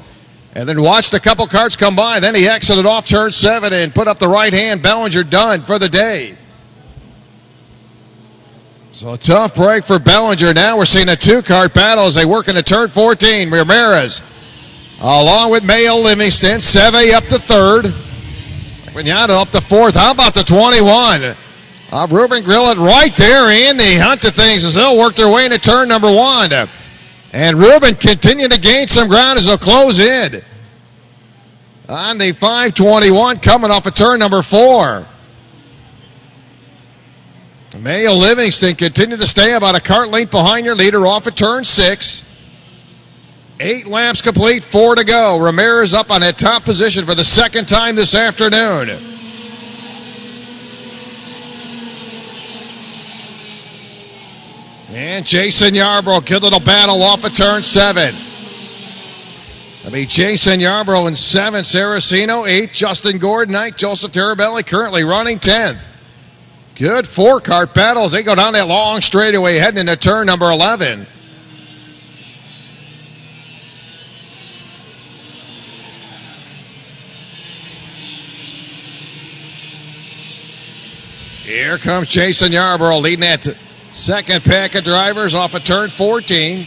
and then watched a couple karts come by. Then he exited off turn 7 and put up the right hand. Bellinger done for the day. So a tough break for Bellinger. Now we're seeing a 2-kart battle as they work into turn 14. Ramirez, along with Mayo Livingston. Seve up to 3rd. Bignanda up to 4th. How about the 21? Ruben Grillet right there in the hunt of things as they'll work their way into turn number 1. And Ruben continuing to gain some ground as they'll close in on the 521 coming off of turn number 4. Mayo Livingston continued to stay about a kart length behind your leader off of turn 6. 8 laps complete, 4 to go. Ramirez up on that top position for the 2nd time this afternoon. And Jason Yarborough, good little battle off of turn 7. That'll be Jason Yarborough in 7th, Saraceno 8th, Justin Gordon 9th, Joseph Terabelli currently running 10th. Good 4-kart battle as they go down that long straightaway heading into turn number 11. Here comes Jason Yarborough leading that 2nd pack of drivers off of turn 14.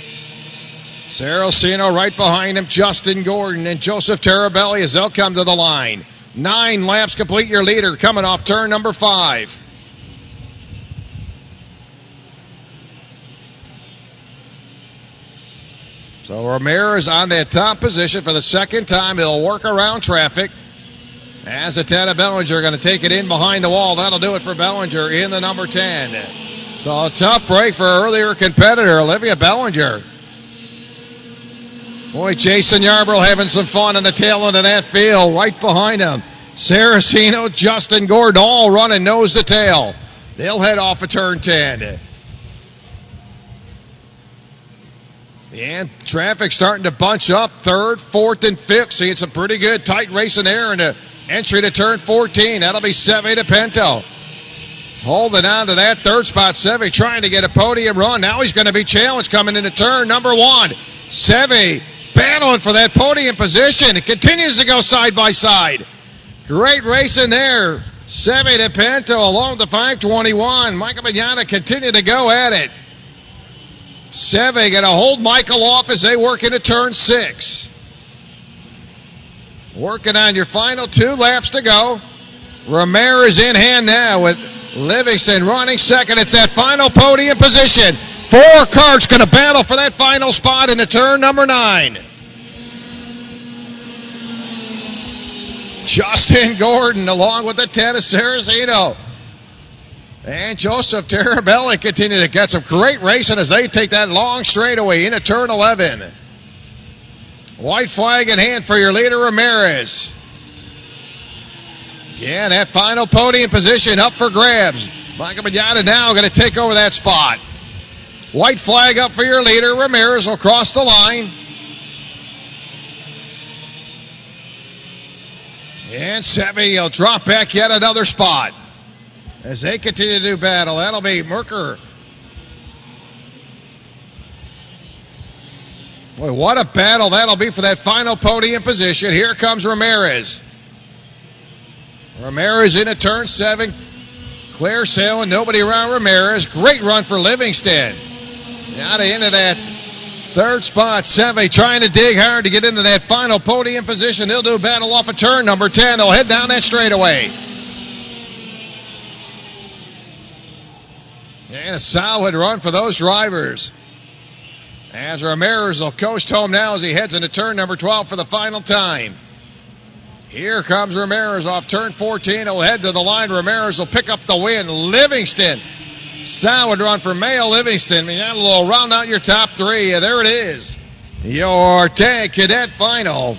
Saraceno right behind him, Justin Gordon and Joseph Terabelli as they'll come to the line. 9 laps complete, your leader coming off turn number 5. So Ramirez on that top position for the 2nd time. He'll work around traffic. As Atana Bellinger going to take it in behind the wall. That'll do it for Bellinger in the number 10. So a tough break for earlier competitor, Olivia Bellinger. Boy, Jason Yarborough having some fun on the tail end of that field. Right behind him, Saraceno, Justin Gordon, all running nose to tail. They'll head off of turn 10. And traffic starting to bunch up. Third, fourth, and fifth. Seeing some pretty good tight racing there in the entry to turn 14. That'll be Seve DePinto. Holding on to that third spot. Seve trying to get a podium run. Now he's going to be challenged coming into turn number 1. Seve battling for that podium position. It continues to go side by side. Great racing there. Seve DePinto along the 521. Michael Mignogna continue to go at it. Seve going to hold Michael off as they work into turn 6. Working on your final 2 laps to go. Ramirez in hand now with Livingston running second. It's that final podium position. 4 karts going to battle for that final spot into turn number 9. Justin Gordon along with the 10 of Saraceno. And Joseph Terabelli continue to get some great racing as they take that long straightaway into turn 11. White flag in hand for your leader, Ramirez. Yeah, that final podium position up for grabs. Michael Mignogna now going to take over that spot. White flag up for your leader. Ramirez will cross the line. And Seve will drop back yet another spot as they continue to do battle. That'll be Merker. Boy, what a battle that'll be for that final podium position. Here comes Ramirez. Ramirez into turn 7. Clear sail and nobody around Ramirez. Great run for Livingston. Now to into that third spot. Seve trying to dig hard to get into that final podium position. He'll do battle off of turn number 10. They'll head down that straightaway. And a solid run for those drivers. As Ramirez will coast home now as he heads into turn number 12 for the final time. Here comes Ramirez off turn 14. He'll head to the line. Ramirez will pick up the win. Livingston. Solid run for Mayo Livingston. You got a little round out your top 3. There it is. Your Tag Cadet Final.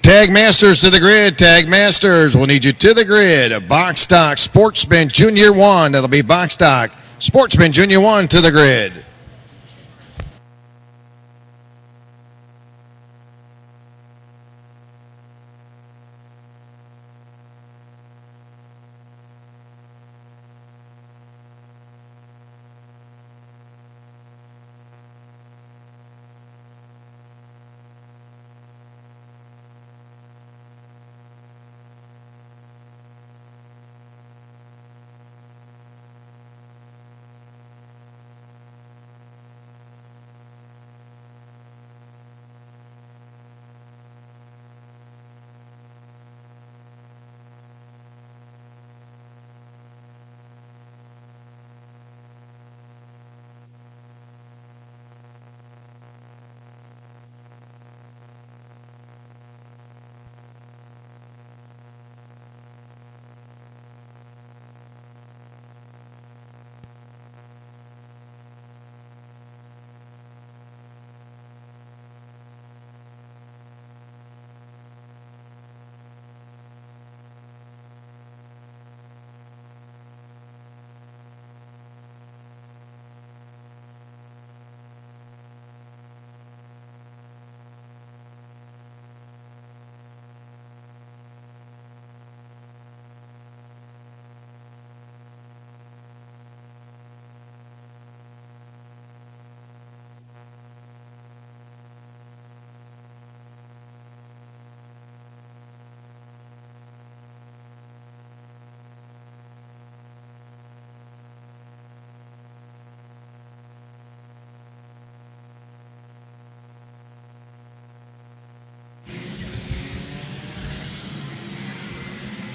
Tag Masters to the grid. Tag Masters will need you to the grid. Box Stock Sportsman Junior 1. That'll be Box Stock Sportsman Junior 1 to the grid.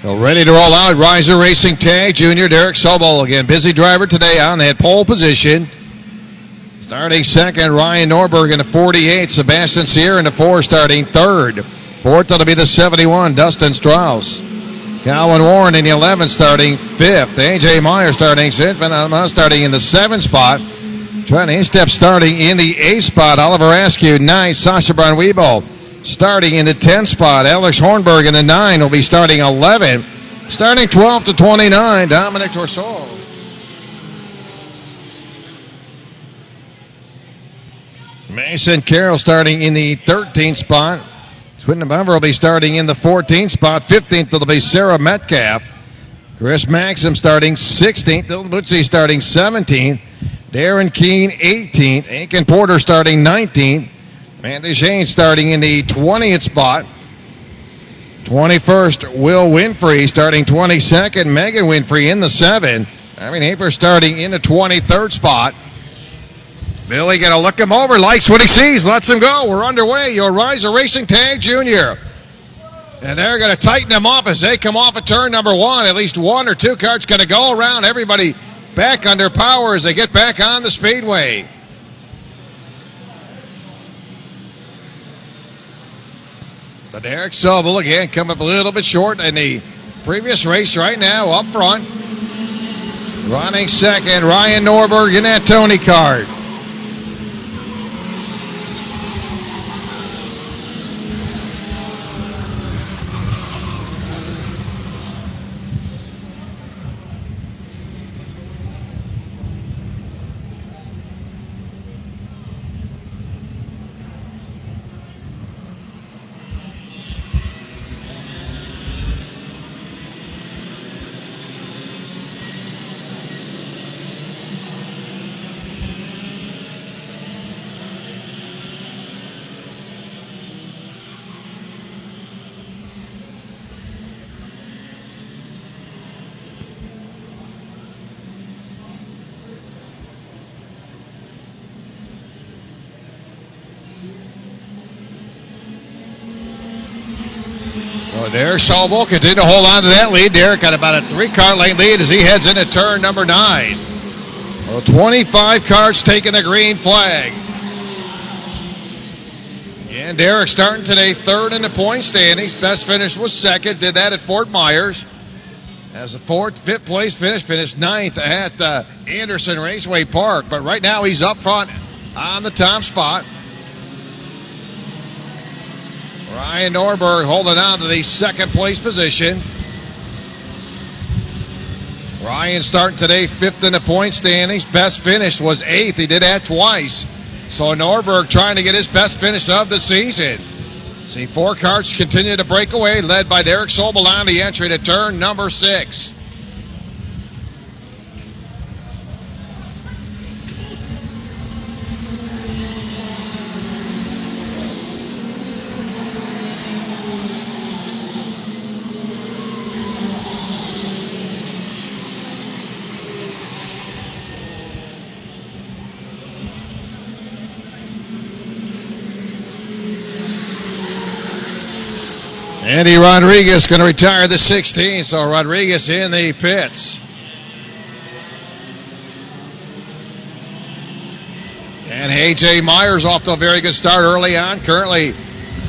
So ready to roll out. Rysa Racing Tag Junior. Derek Sobel again. Busy driver today on that pole position. Starting second, Ryan Norberg in the 48. Sebastian Sierra in the 4, starting third. Fourth, it'll be the 71, Dustin Strauss. Calvin Warren in the 11, starting fifth. A.J. Meyer starting sixth. Starting in the 7 spot. Trent Instep starting in the 8 spot. Oliver Askew, 9. Sasha Bonwebo starting in the 10 spot. Alex Hornberg in the 9 will be starting 11. Starting 12 to 29, Dominic Torsol. Mason Carroll starting in the 13th spot. Quinton Bummer will be starting in the 14th spot. 15th will be Sarah Metcalf. Chris Maxim starting 16th. Dylan Butchie starting 17th. Darren Keene 18th. Aiken Porter starting 19th. Randy Shane starting in the 20th spot. 21st, Will Winfrey starting 22nd. Megan Winfrey in the 7. Irene Haper starting in the 23rd spot. Billy going to look him over, likes what he sees, lets him go. We're underway. Your Rysa Racing Tag Junior. And they're going to tighten them up as they come off of turn number 1. At least 1 or 2 carts going to go around. Everybody back under power as they get back on the speedway. So Derek Sobel again coming up a little bit short in the previous race right now up front. Running second, Ryan Norberg in that Tony cart. Derek Sobel continue to hold on to that lead. Derek got about a 3-car lane lead as he heads into turn number 9. Well, 25 cars taking the green flag. And Derek starting today 3rd in the point standings. Best finish was 2nd. Did that at Fort Myers. As a 4th, 5th place finish. Finished 9th at Anderson Raceway Park. But right now he's up front on the top spot. Ryan Norberg holding on to the 2nd place position. Ryan starting today 5th in the point standings. Best finish was 8th. He did that twice. So Norberg trying to get his best finish of the season. See 4 carts continue to break away, led by Derek Sobel on the entry to turn number 6. Andy Rodriguez going to retire the 16, so Rodriguez in the pits. And A.J. Myers off to a very good start early on, currently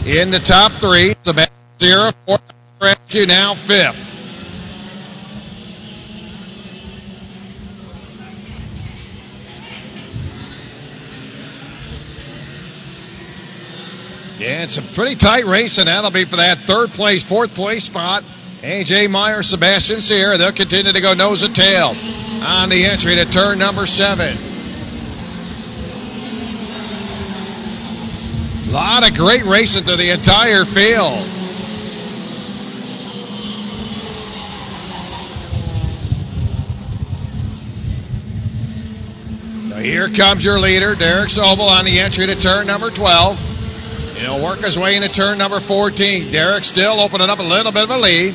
in the top 3. Sebastian Sierra, 4th, Rescue now 5th. Yeah, it's a pretty tight race, and that'll be for that 3rd place, 4th place spot. A.J. Meyer, Sebastian Sierra, they'll continue to go nose and tail on the entry to turn number 7. A lot of great racing through the entire field. Now here comes your leader, Derek Sobel, on the entry to turn number 12. He'll work his way into turn number 14. Derek still opening up a little bit of a lead.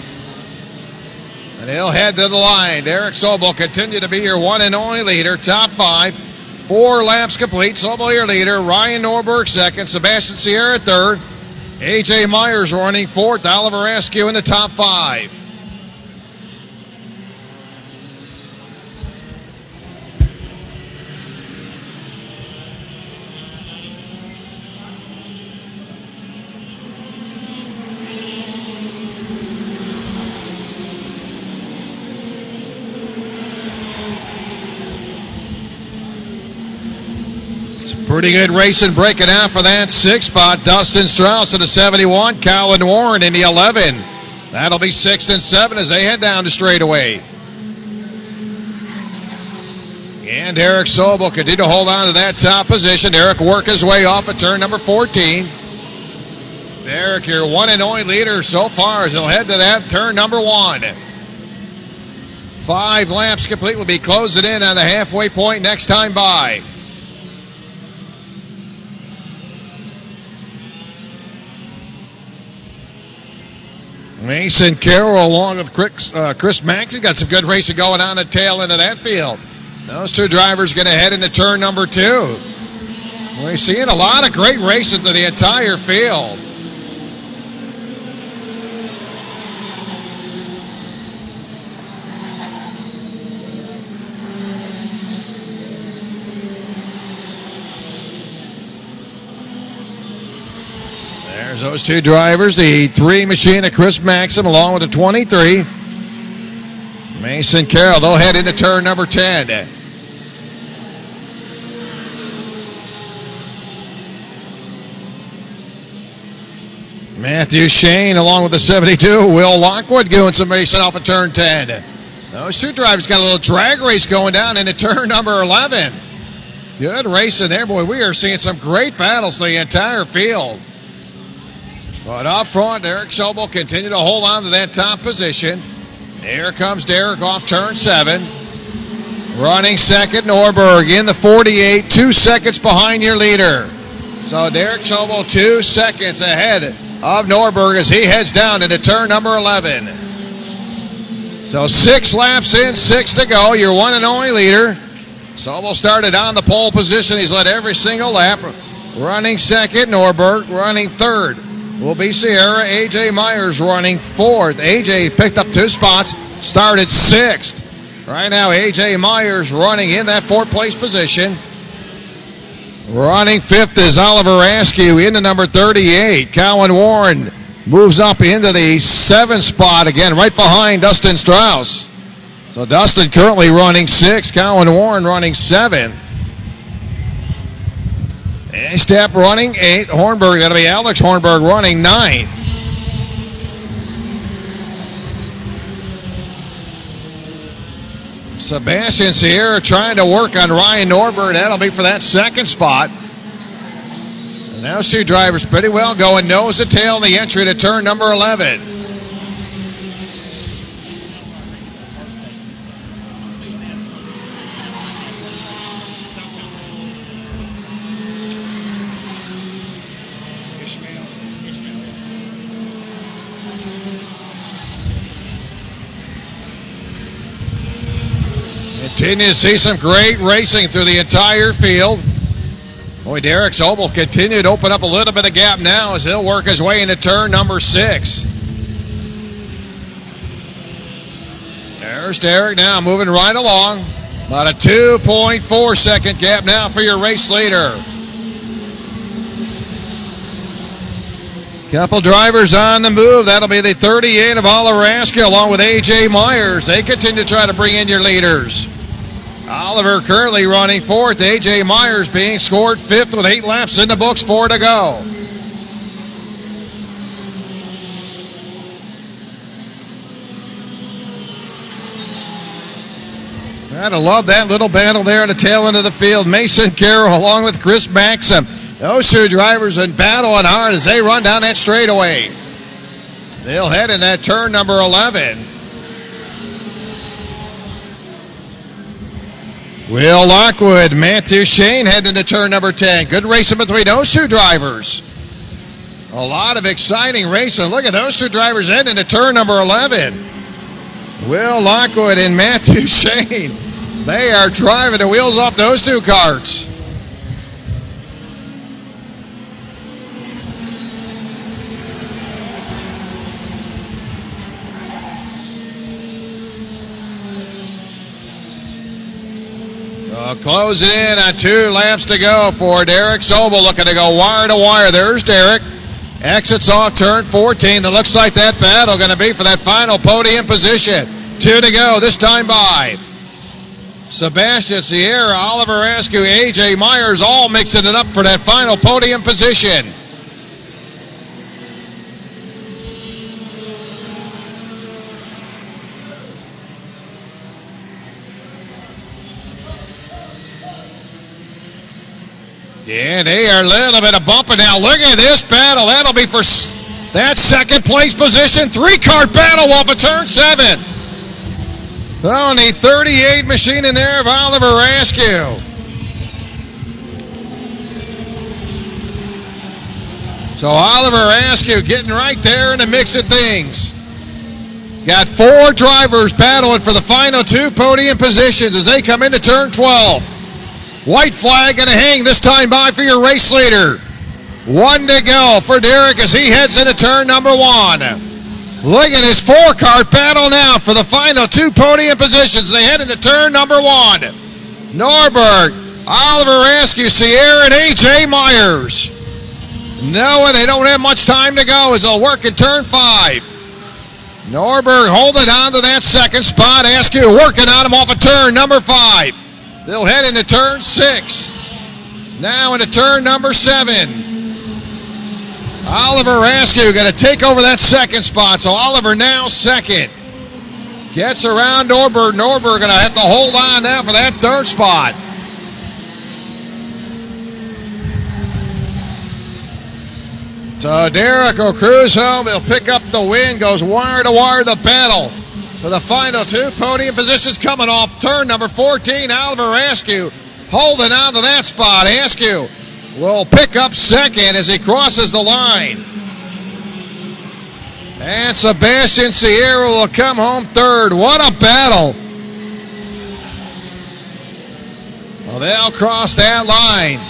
And he'll head to the line. Derek Sobel continue to be your one and only leader. Top 5. 4 laps complete. Sobel your leader. Ryan Norberg 2nd. Sebastian Sierra 3rd. A.J. Myers running 4th. Oliver Askew in the top 5. Pretty good racing breaking out for that 6th spot. Dustin Strauss in the 71. Colin Warren in the 11. That'll be 6th and 7 as they head down the straightaway. And Eric Sobel continue to hold on to that top position. Eric work his way off at turn number 14. Eric, your one and only leader so far as he'll head to that turn number 1. 5 laps complete. Will be closing in on the halfway point next time by. Mason Carroll along with Chris Max. He's got some good racing going on at the tail end of that field. Those two drivers going to head into turn number 2. We're seeing a lot of great racing through the entire field. There's those two drivers, the 3 machine of Chris Maxim along with the 23. Mason Carroll, they'll head into turn number 10. Matthew Shane along with the 72. Will Lockwood doing some racing off of turn 10. Those two drivers got a little drag race going down into turn number 11. Good racing there, boy. We are seeing some great battles the entire field. But up front, Derek Sobel continue to hold on to that top position. Here comes Derek off turn 7. Running second, Norberg in the 48, 2 seconds behind your leader. So Derek Sobel 2 seconds ahead of Norberg as he heads down into turn number 11. So 6 laps in, 6 to go. Your one and only leader. Sobel started on the pole position. He's led every single lap. Running second, Norberg. Running third will be Sierra. AJ Myers running 4th. AJ picked up 2 spots, started 6th. Right now, AJ Myers running in that 4th place position. Running 5th is Oliver Askew into number 38. Colin Warren moves up into the 7th spot again, right behind Dustin Strauss. So Dustin currently running 6th, Colin Warren running 7th. A-Step running 8th. Hornberg, that'll be Alex Hornberg running 9th. Sebastian Sierra trying to work on Ryan Norberg. That'll be for that 2nd spot. And those two drivers pretty well going nose to tail in the entry to turn number 11. Continue to see some great racing through the entire field. Boy, Derek Sobel continued to open up a little bit of gap now as he'll work his way into turn number 6. There's Derek now moving right along. About a 2.4 second gap now for your race leader. Couple drivers on the move. That'll be the 38 of Oliver Askew along with AJ Myers. They continue to try to bring in your leaders. Oliver Curley running 4th. AJ Myers being scored 5th with 8 laps in the books, 4 to go. Gotta love that little battle there at the tail end of the field. Mason Carroll along with Chris Maxim. Those two drivers in battling hard as they run down that straightaway. They'll head in that turn number 11. Will Lockwood, Matthew Shane heading to turn number 10. Good racing between those two drivers. A lot of exciting racing. Look at those two drivers heading to turn number 11. Will Lockwood and Matthew Shane. They are driving the wheels off those two karts. Closing in on 2 laps to go for Derek Sobel, looking to go wire to wire. There's Derek. Exits off turn 14. It looks like that battle going to be for that final podium position. 2 to go, this time by. Sebastian Sierra, Oliver Askew, A.J. Myers, all mixing it up for that final podium position. Yeah, they are a little bit of bumping now. Look at this battle. That'll be for that second place position. 3-car battle off of turn 7. Only 38 machine in there of Oliver Askew. So Oliver Askew getting right there in the mix of things. Got 4 drivers battling for the final 2 podium positions as they come into turn 12. White flag going to hang this time by for your race leader. 1 to go for Derek as he heads into turn number 1. Look at his 4-car battle now for the final 2 podium positions. They head into turn number 1. Norberg, Oliver Askew, Sierra, and A.J. Myers. Knowing they don't have much time to go as they'll work in turn 5. Norberg holding on to that second spot. Askew working on him off of turn number 5. They'll head into turn 6. Now into turn number 7. Oliver Askew going to take over that second spot. So Oliver now second. Gets around Norberg. Norberg going to have to hold on now for that third spot. So Derek O'Cruzo will pick up the win. Goes wire to wire the battle for the final 2 podium positions coming off turn number 14. Oliver Askew holding on to that spot. Askew will pick up second as he crosses the line. And Sebastian Sierra will come home third. What a battle. Well, they'll cross that line.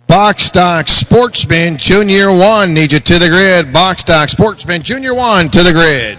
Box Stock Sportsman Junior 1 needs you to the grid. Box Stock Sportsman Junior 1 to the grid.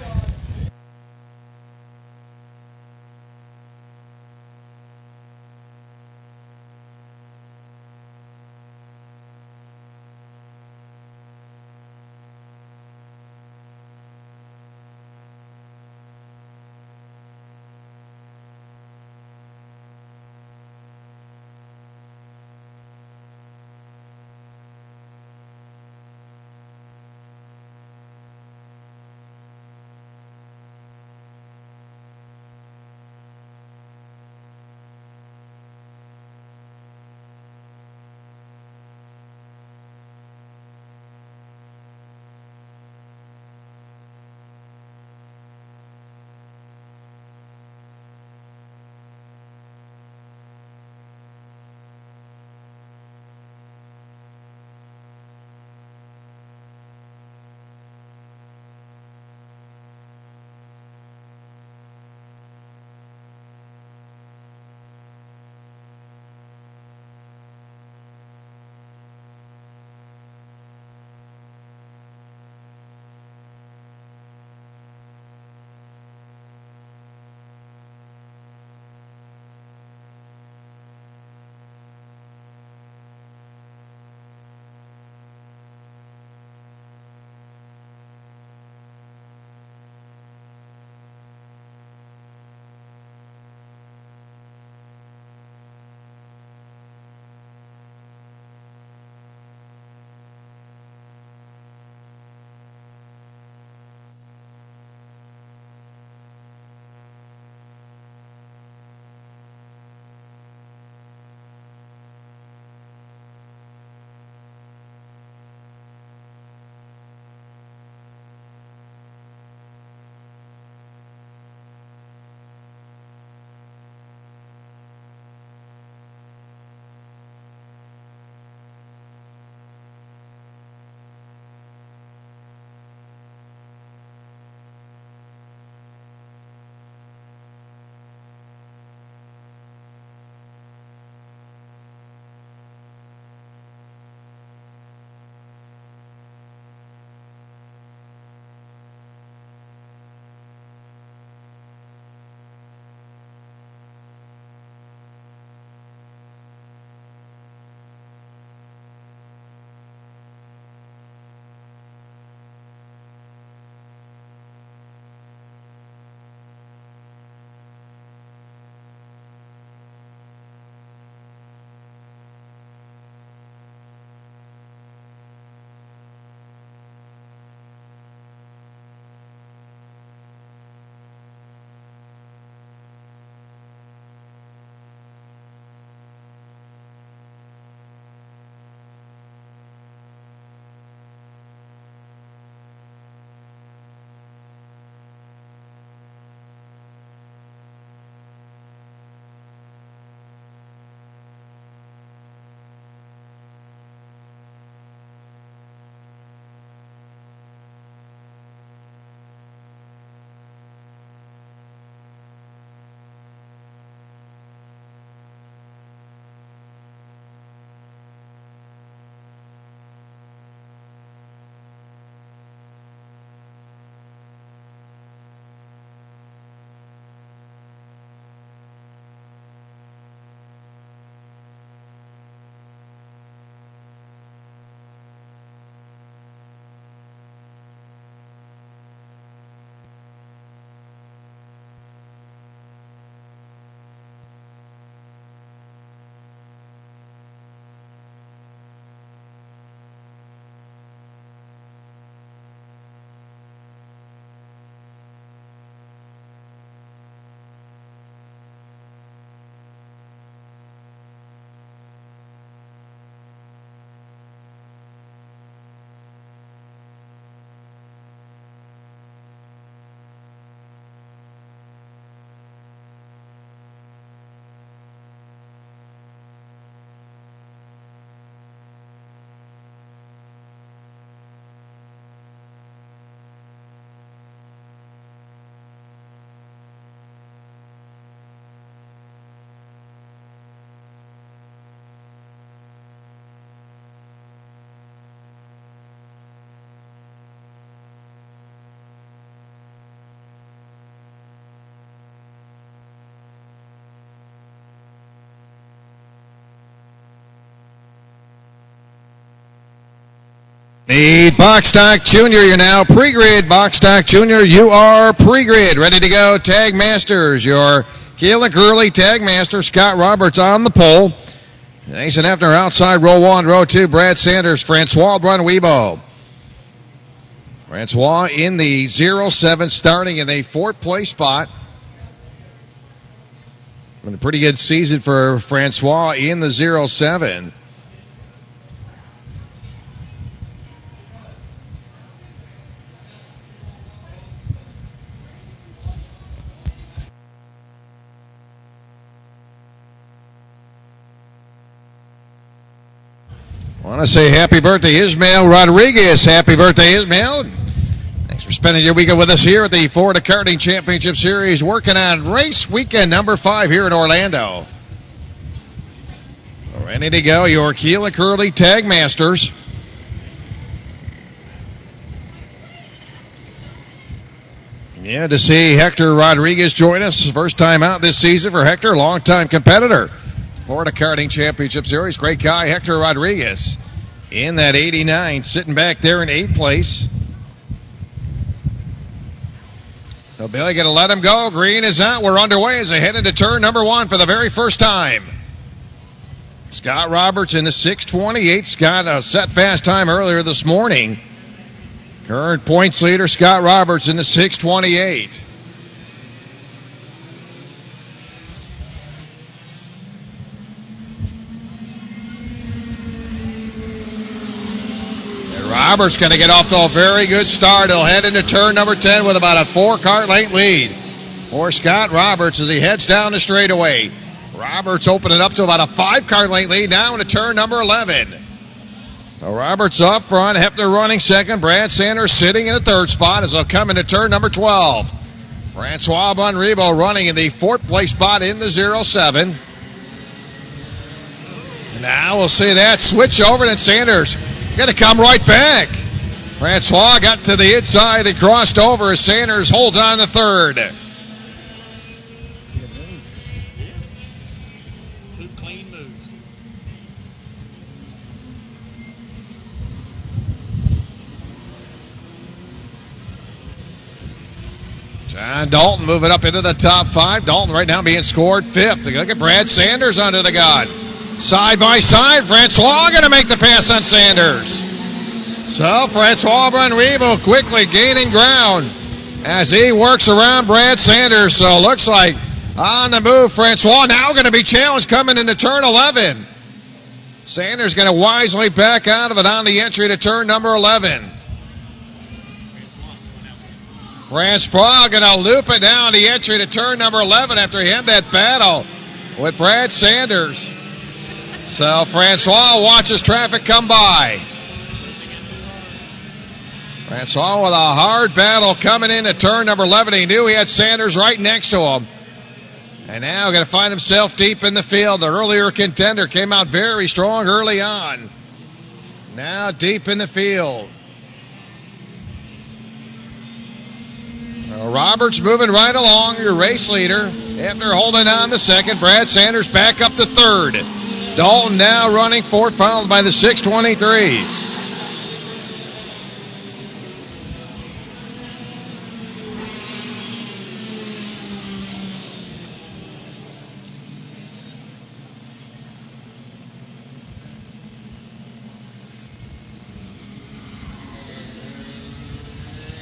The Box Stock Junior, you're now pre-grid. Box Stock Junior, you are pre-grid. Ready to go. Tag Masters, your Keel and Curley Tag Master. Scott Roberts on the pole. Nathan Hefner outside row 1, row 2. Brad Sanders, Francois Brunwebo. Francois in the 0-7, starting in the 4th place spot. And a pretty good season for Francois in the 0-7. I want to say happy birthday, Ismael Rodriguez. Happy birthday, Ismael. Thanks for spending your weekend with us here at the Florida Karting Championship Series, working on race weekend number 5 here in Orlando. Ready to go, your Keel and Curley Tag Masters. Yeah, to see Hector Rodriguez join us. First time out this season for Hector, longtime competitor. Florida Karting Championship Series. Great guy, Hector Rodriguez, in that 89, sitting back there in 8th place. So Billy going to let him go. Green is out. We're underway as they head into turn number 1 for the very first time. Scott Roberts in the 6:28. Scott set fast time earlier this morning. Current points leader, Scott Roberts in the 6:28. Roberts going to get off to a very good start. He'll head into turn number 10 with about a 4-car length lead for Scott Roberts as he heads down the straightaway. Roberts opening up to about a 5-car length lead now into turn number 11. So Roberts up front, Hefner running second, Brad Sanders sitting in the 3rd spot as they'll come into turn number 12. Francois Brunwebo running in the 4th place spot in the 0-7. And now we'll see that switch over, and Sanders going to come right back. Francois got to the inside and crossed over as Sanders holds on to 3rd. Two clean moves. John Dalton moving up into the top 5. Dalton right now being scored 5th. Look at Brad Sanders under the gun. Side by side, Francois going to make the pass on Sanders. So Francois Brunwebo quickly gaining ground as he works around Brad Sanders. So looks like on the move, Francois now going to be challenged coming into turn 11. Sanders going to wisely back out of it on the entry to turn number 11. Francois going to loop it down the entry to turn number 11 after he had that battle with Brad Sanders. So Francois watches traffic come by. Francois with a hard battle coming into turn number 11. He knew he had Sanders right next to him. And now going to find himself deep in the field. The earlier contender came out very strong early on. Now deep in the field. Roberts moving right along, your race leader. Hefner holding on the 2nd. Brad Sanders back up to 3rd. Dalton now running 4th, followed by the 6:23.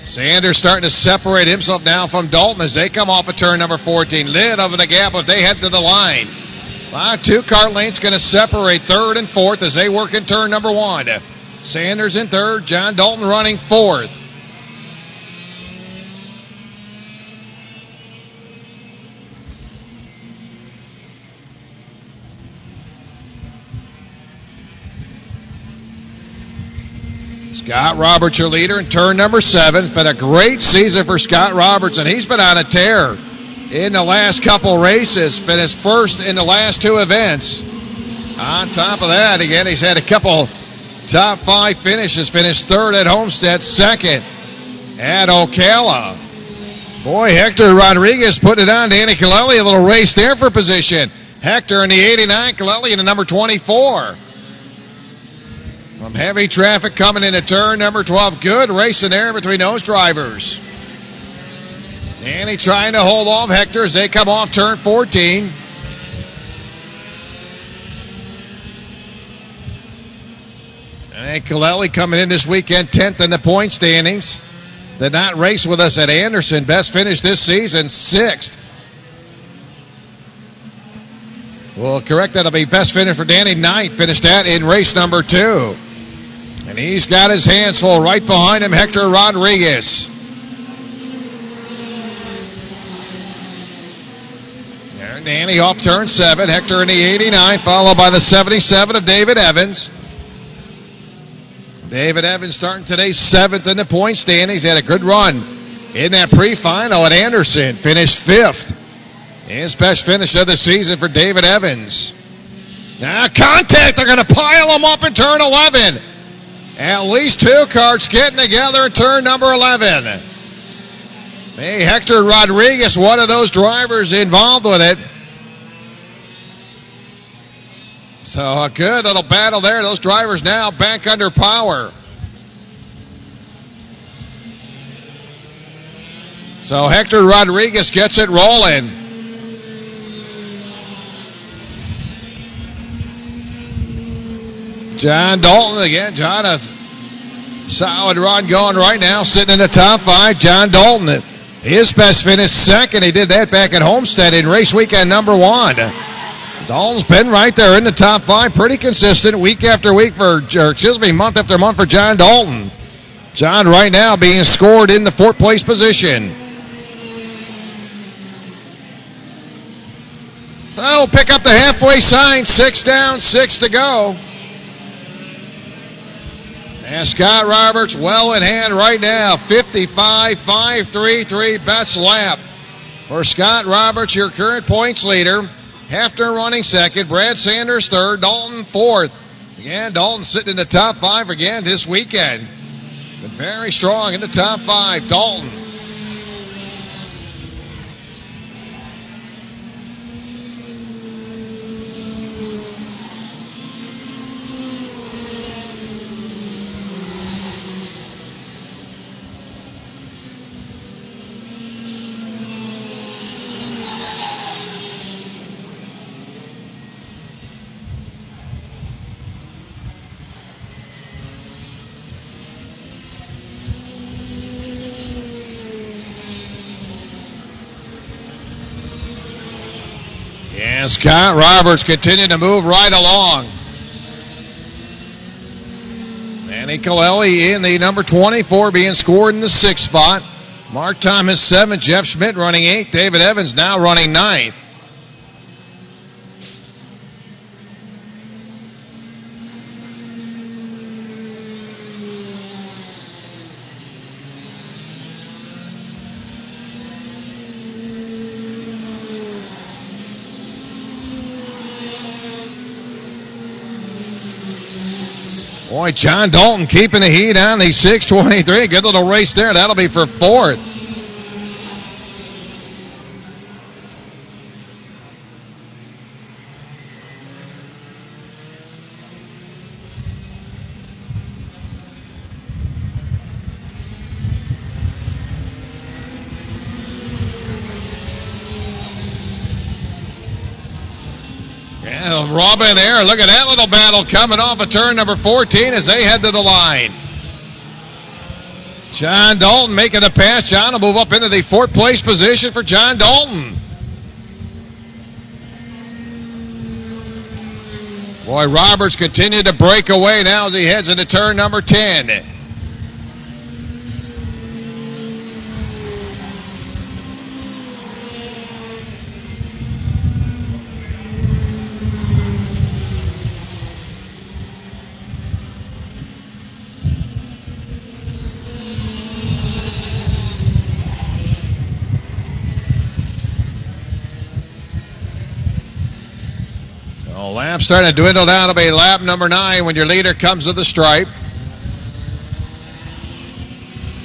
Sanders starting to separate himself now from Dalton as they come off of turn number 14. Lid of the gap if they head to the line. 2-car lengths going to separate 3rd and 4th as they work in turn number 1. Sanders in 3rd, John Dalton running 4th. Scott Roberts, your leader in turn number 7. It's been a great season for Scott Roberts, and he's been on a tear in the last couple races. Finished 1st in the last 2 events. On top of that, again, he's had a couple top 5 finishes. Finished 3rd at Homestead, 2nd at Ocala. Boy, Hector Rodriguez put it on Danny Curley. A little race there for position. Hector in the 89, Curley in the number 24. Some heavy traffic coming into turn number 12. Good racing there between those drivers. Danny trying to hold off Hector as they come off turn 14. And Curley coming in this weekend 10th in the point standings. Did not race with us at Anderson. Best finish this season, 6th. Well, correct, that'll be best finish for Danny. 9th finished that in race number 2. And he's got his hands full. Right behind him, Hector Rodriguez. There, Danny off turn 7. Hector in the 89, followed by the 77 of David Evans. David Evans starting today 7th in the point standings. He had a good run in that pre-final at Anderson. Finished 5th. His best finish of the season for David Evans. Now contact. They're going to pile him up in turn 11. At least 2 karts getting together in turn number 11. Hey, Hector Rodriguez, one of those drivers involved with it. So a good little battle there. Those drivers now back under power. So Hector Rodriguez gets it rolling. John Dalton again. John, a solid run going right now, sitting in the top 5. John Dalton, his best finish 2nd. He did that back at Homestead in race weekend number 1. Dalton's been right there in the top 5, pretty consistent week after week month after month for John Dalton. John right now being scored in the 4th place position. Oh, pick up the halfway sign. 6 down, 6 to go. And Scott Roberts well in hand right now. 55.533 best lap for Scott Roberts, your current points leader. Hefner running 2nd. Brad Sanders 3rd. Dalton 4th. Again, Dalton sitting in the top 5 again this weekend. Been very strong in the top 5. Dalton. And Scott Roberts continuing to move right along. Danny Curley in the number 24 being scored in the 6th spot. Mark Thomas 7th. Jeff Schmidt running 8th. David Evans now running 9th. Boy, John Dalton keeping the heat on the 6:23. Good little race there. That'll be for 4th. Robin there. Look at that little battle coming off of turn number 14 as they head to the line. John Dalton making the pass. John will move up into the 4th place position for John Dalton. Boy, Roberts continued to break away now as he heads into turn number 10. Lap starting to dwindle down to be lap number 9 when your leader comes to the stripe.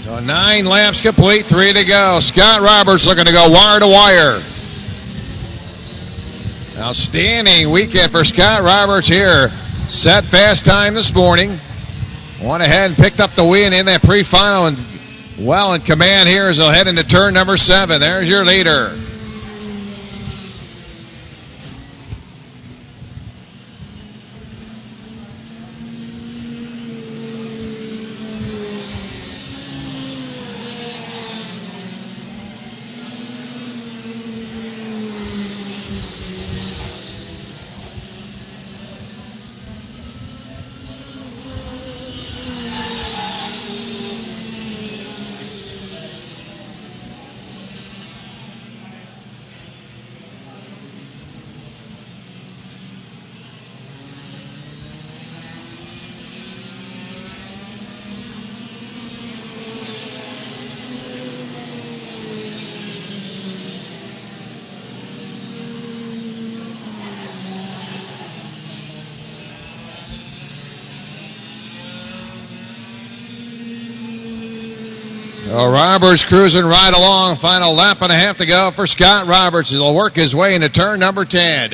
So 9 laps complete, 3 to go. Scott Roberts looking to go wire to wire. Outstanding weekend for Scott Roberts here. Set fast time this morning. went ahead and picked up the win in that pre-final, and well in command here as they'll head into turn number 7. There's your leader. Roberts cruising right along. Final lap and a half to go for Scott Roberts. He'll work his way into turn number 10.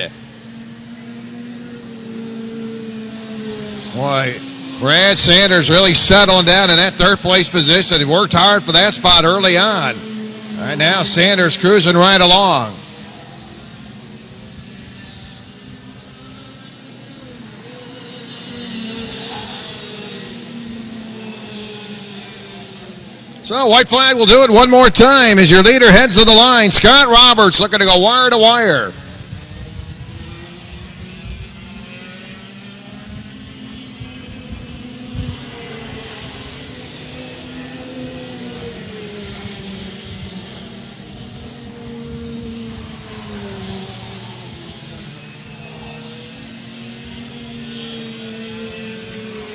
Boy, Brad Sanders really settling down in that third place position. He worked hard for that spot early on. Right now, Sanders cruising right along. So white flag will do it one more time as your leader heads to the line. Scott Roberts looking to go wire to wire.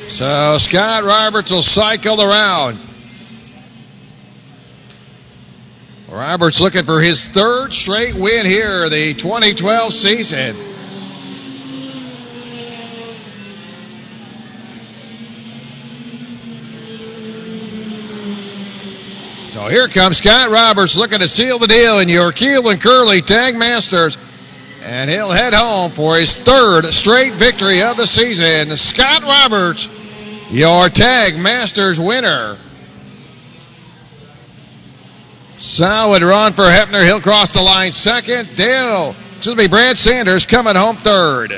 So Scott Roberts will cycle around. Roberts looking for his third straight win here, the 2012 season. So here comes Scott Roberts looking to seal the deal in your Keel and Curley Tag Masters. And he'll head home for his third straight victory of the season. Scott Roberts, your Tag Masters winner. Solid run for Hefner. He'll cross the line second. Brad Sanders coming home third.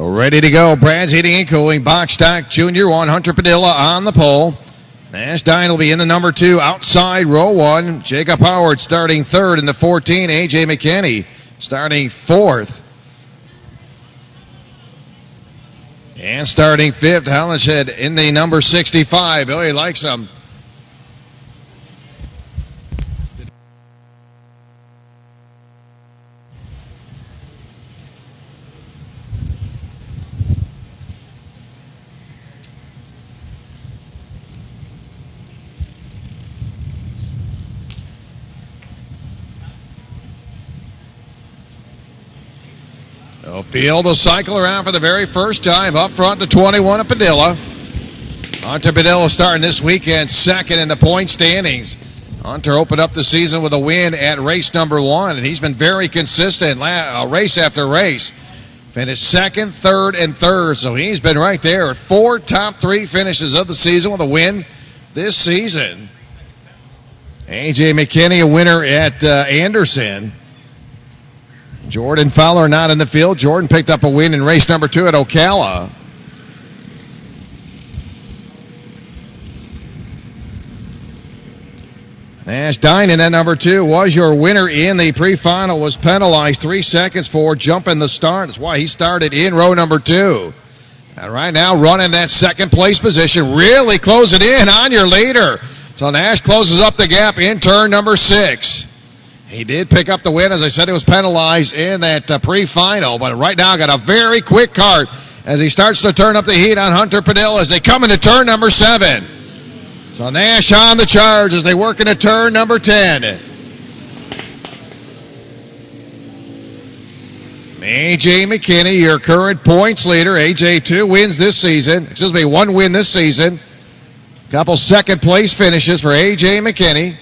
So ready to go. Brad's Heating and Cooling. Box Stock Junior 1. Hunter Padilla on the pole. Nash Dine will be in the number 2 outside row 1. Jacob Howard starting 3rd in the 14. A.J. McKinney starting 4th. And starting 5th, Hollinshead in the number 65. Billy likes him. Field will cycle around for the very first time. Up front, the 21 of Padilla. Hunter Padilla starting this weekend 2nd in the point standings. Hunter opened up the season with a win at race number 1, and he's been very consistent race after race. Finished 2nd, 3rd, and 3rd, so he's been right there at 4 top 3 finishes of the season with a win this season. A.J. McKinney, a winner at Anderson. Jordan Fowler not in the field. Jordan picked up a win in race number 2 at Ocala. Nash Dine in that number 2 was your winner in the pre-final, was penalized 3 seconds for jumping the start. That's why he started in row number 2. And right now running that 2nd place position, really closing in on your leader. So Nash closes up the gap in turn number 6. He did pick up the win. As I said, it was penalized in that pre-final, but right now got a very quick cart as he starts to turn up the heat on Hunter Padilla as they come into turn number 7. So Nash on the charge as they work into turn number 10. A.J. McKinney, your current points leader. A.J. 2 wins this season. 1 win this season. Couple 2nd place finishes for A.J. McKinney.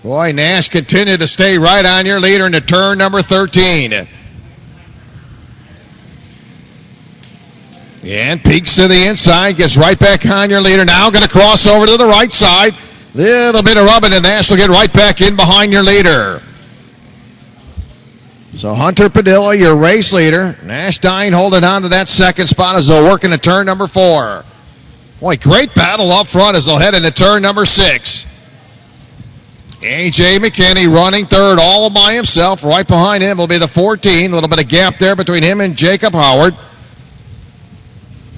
Boy, Nash continued to stay right on your leader into turn number 13. And peeks to the inside, gets right back on your leader. Now going to cross over to the right side. Little bit of rubbing, and Nash will get right back in behind your leader. So Hunter Padilla, your race leader. Nash Dine holding on to that 2nd spot as they'll work into turn number 4. Boy, great battle up front as they'll head into turn number 6. A.J. McKinney running 3rd all by himself. Right behind him will be the 14. A little bit of gap there between him and Jacob Howard.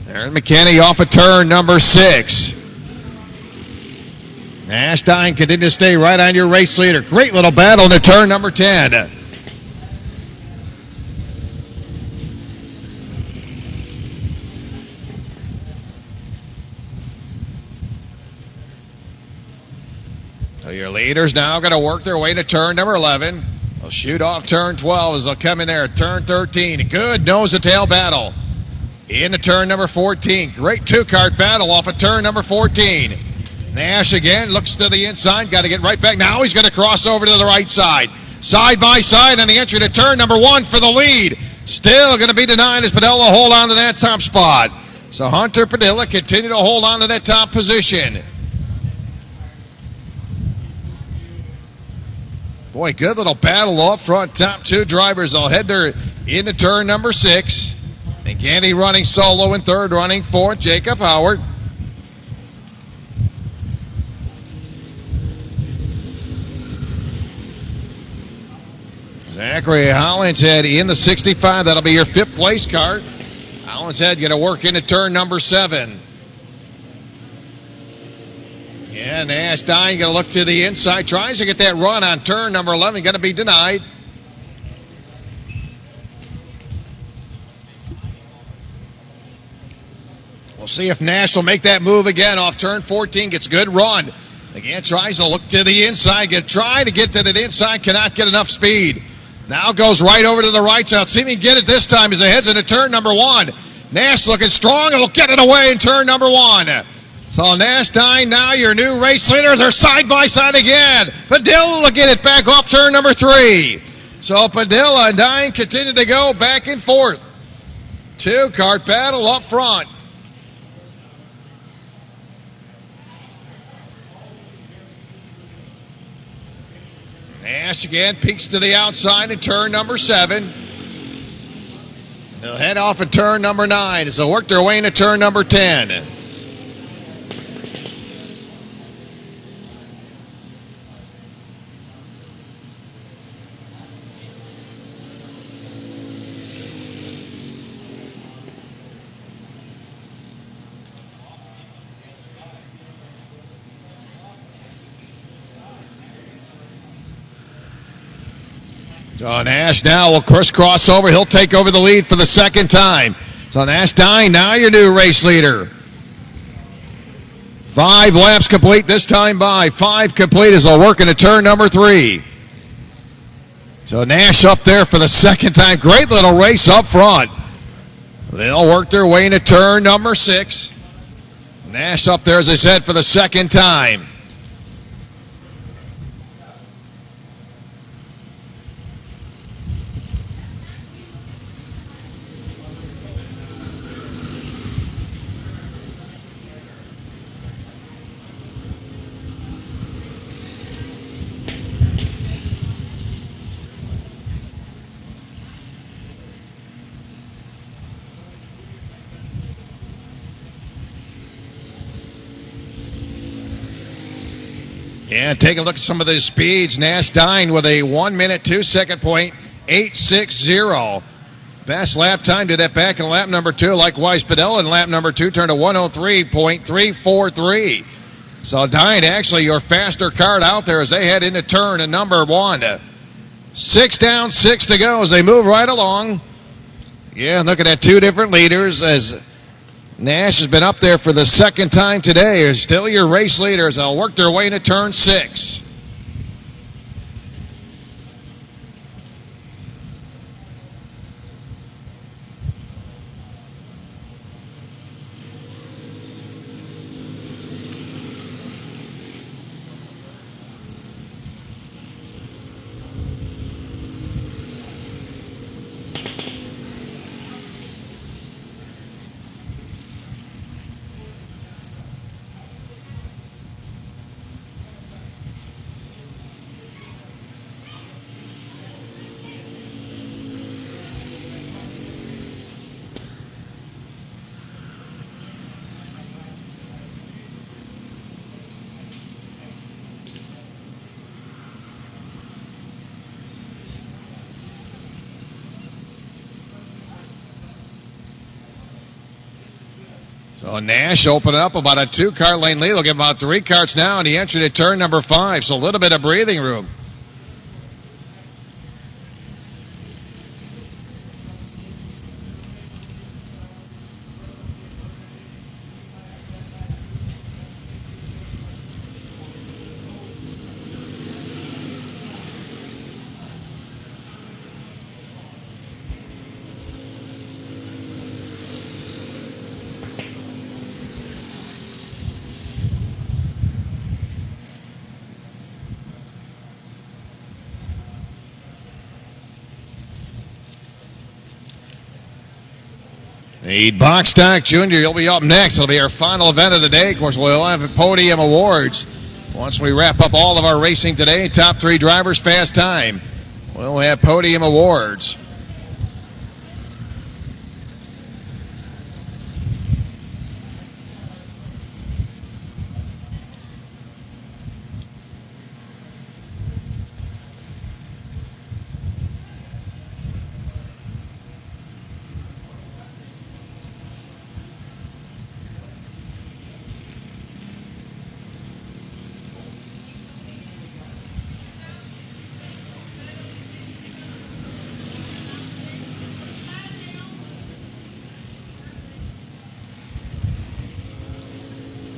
There's McKinney off of turn number 6. Nash Dine continue to stay right on your race leader. Great little battle into turn number 10. So your leaders now going to work their way to turn number 11. They'll shoot off turn 12 as they'll come in there at turn 13. Good nose-to-tail battle into turn number 14. Great 2-cart battle off of turn number 14. Nash again looks to the inside. Got to get right back. Now he's going to cross over to the right side. Side by side on the entry to turn number 1 for the lead. Still going to be denied as Padilla hold on to that top spot. So Hunter Padilla continue to hold on to that top position. Boy, good little battle up front. Top 2 drivers will head there into turn number 6. McKinney running solo in 3rd, running 4th, Jacob Howard. Zachary Hollinshead in the 65. That'll be your 5th place cart. Hollinshead going to work into turn number 7. Yeah, Nash Dine going to look to the inside. Tries to get that run on turn number 11. Going to be denied. We'll see if Nash will make that move again off turn 14. Gets good run. Again, tries to look to the inside. Try to get to the inside. Cannot get enough speed. Now goes right over to the right side. See if he can get it this time as he heads into turn number 1. Nash looking strong. He'll get it away in turn number 1. So Nash Dine now your new race leader. They're side by side again. Padilla will get it back off turn number 3. So Padilla and Dine continue to go back and forth. 2-cart battle up front. Nash again peeks to the outside in turn number 7. They'll head off at turn number 9 as they'll work their way into turn number 10. So Nash now will crisscross over. He'll take over the lead for the second time. So Nash Dine, now your new race leader. 5 laps complete this time by. 5 complete as they'll work into turn number 3. So Nash up there for the second time. Great little race up front. They'll work their way into turn number 6. Nash up there, as I said, for the second time. Yeah, take a look at some of those speeds. Nash Dine with a 1 minute, 2 second point, 8.60. Best lap time to that back in lap number 2. Likewise, Padella in lap number 2 turned a 103.343. So Dine actually your faster card out there as they head into turn number 1. 6 down, 6 to go as they move right along. Yeah, looking at 2 different leaders as Nash has been up there for the second time today. Is still your race leaders. They'll work their way into turn 6. So Nash opening up about a 2-car lane lead. They'll get about 3 carts now, and he entered at turn number 5, so a little bit of breathing room. The box stock junior, you'll be up next. It'll be our final event of the day. Of course, we'll have podium awards once we wrap up all of our racing today. Top 3 drivers, fast time. We'll have podium awards.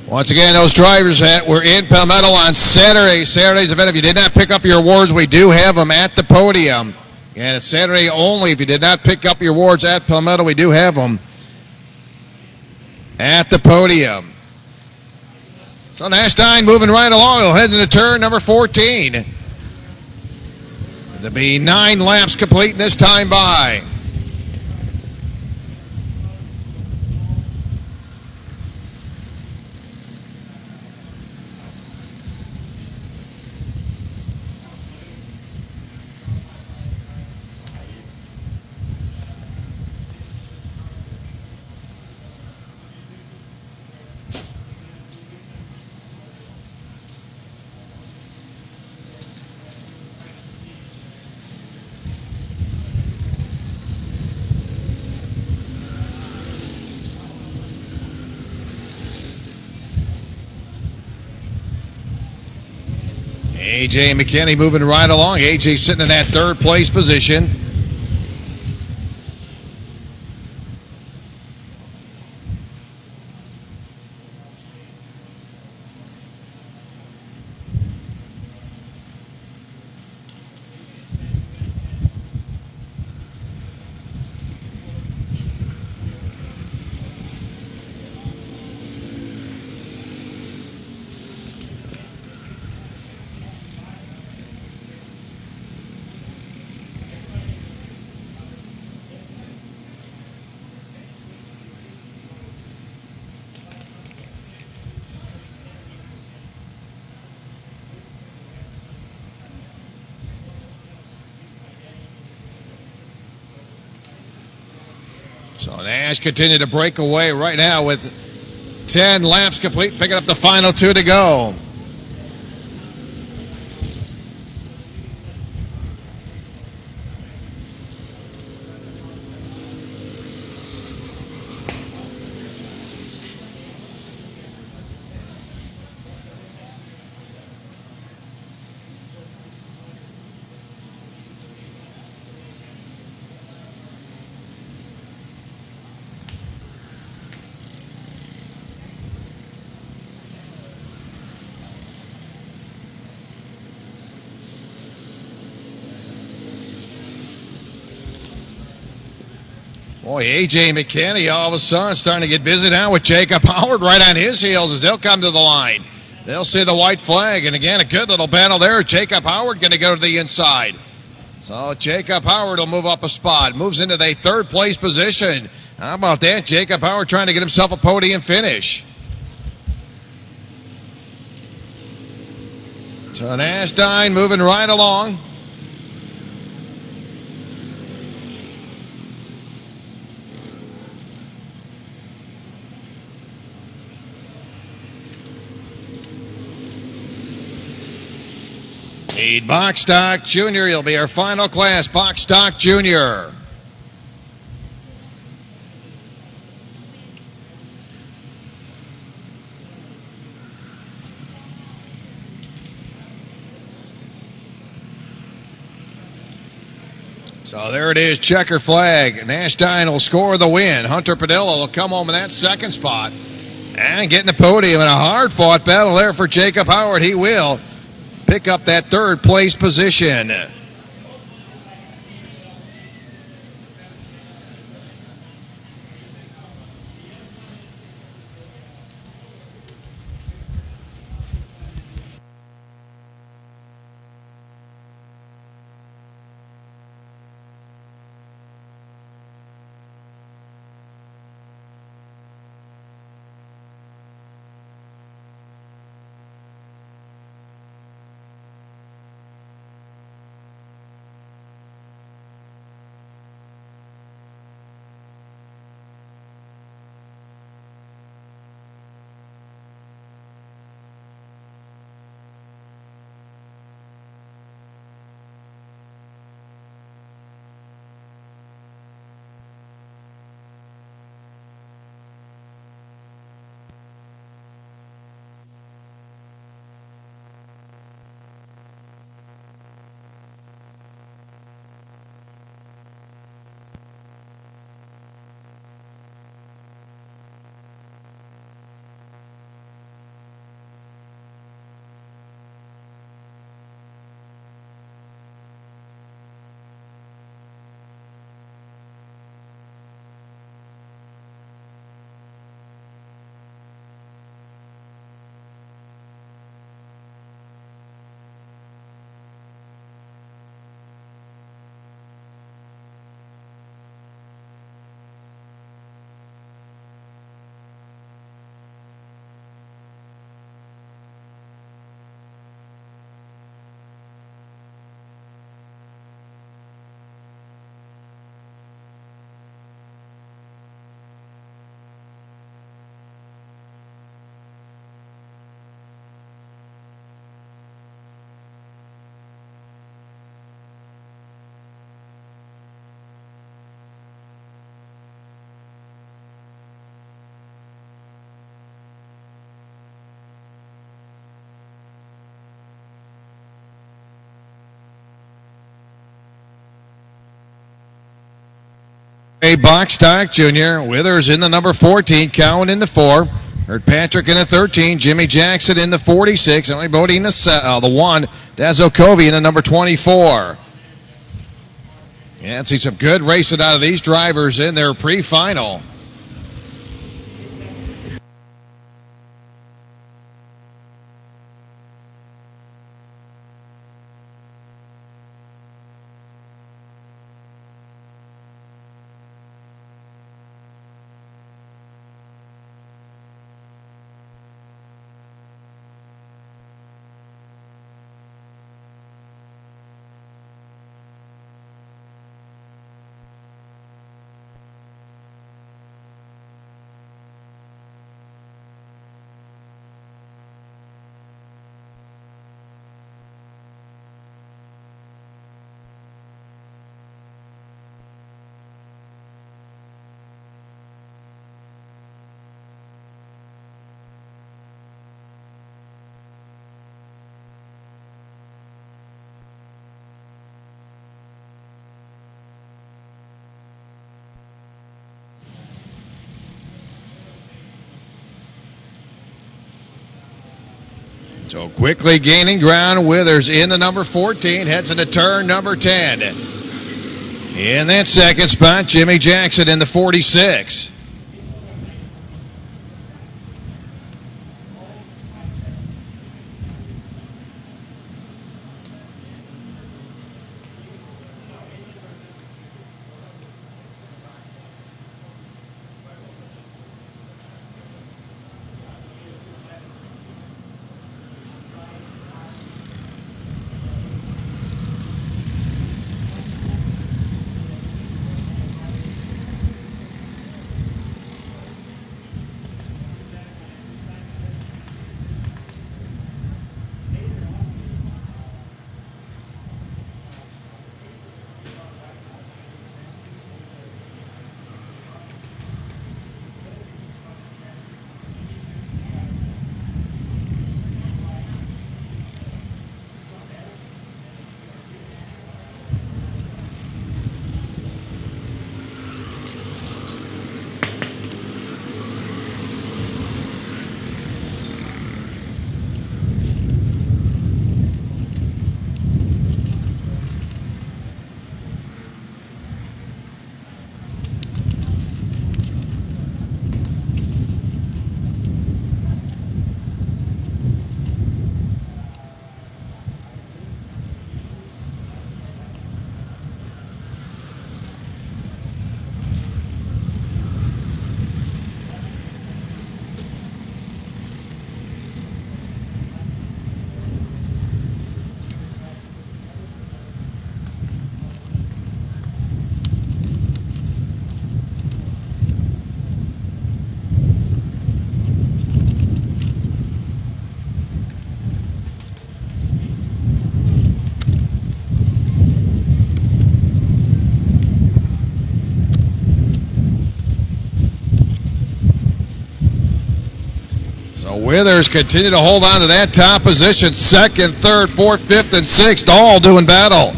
Once again, those drivers that were in Palmetto on Saturday's event, if you did not pick up your awards, we do have them at the podium. And it's Saturday only. If you did not pick up your awards at Palmetto, we do have them at the podium. So Nash Dine moving right along. He'll head into turn number 14. There'll be 9 laps complete this time by. A.J. McKinney moving right along. A.J. sitting in that third place position. So Nash continued to break away right now with 10 laps complete, picking up the final 2 to go. Boy, A.J. McKinney all of a sudden starting to get busy now with Jacob Howard right on his heels as they'll come to the line. They'll see the white flag, and again, a good little battle there. Jacob Howard going to go to the inside. So Jacob Howard will move up a spot, moves into the third place position. How about that? Jacob Howard trying to get himself a podium finish. So Ashdine moving right along. Need Box Stock Junior. He'll be our final class, Box Stock Junior. So there it is, checker flag. And Ashdine will score the win. Hunter Padilla will come home in that second spot. And getting the podium in a hard-fought battle there for Jacob Howard. He will pick up that third place position. Box Stock Jr. Withers in the number 14, Cowan in the 4. Hurt Patrick in the 13, Jimmy Jackson in the 46, Emily Bodie in the 1, Dazo Kobe in the number 24. Yeah, see some good racing out of these drivers in their pre-final. So quickly gaining ground, Withers in the number 14, heads into turn number 10. In that second spot, Jimmy Jackson in the 46. Withers continue to hold on to that top position. Second, third, fourth, fifth, and sixth, all doing battle.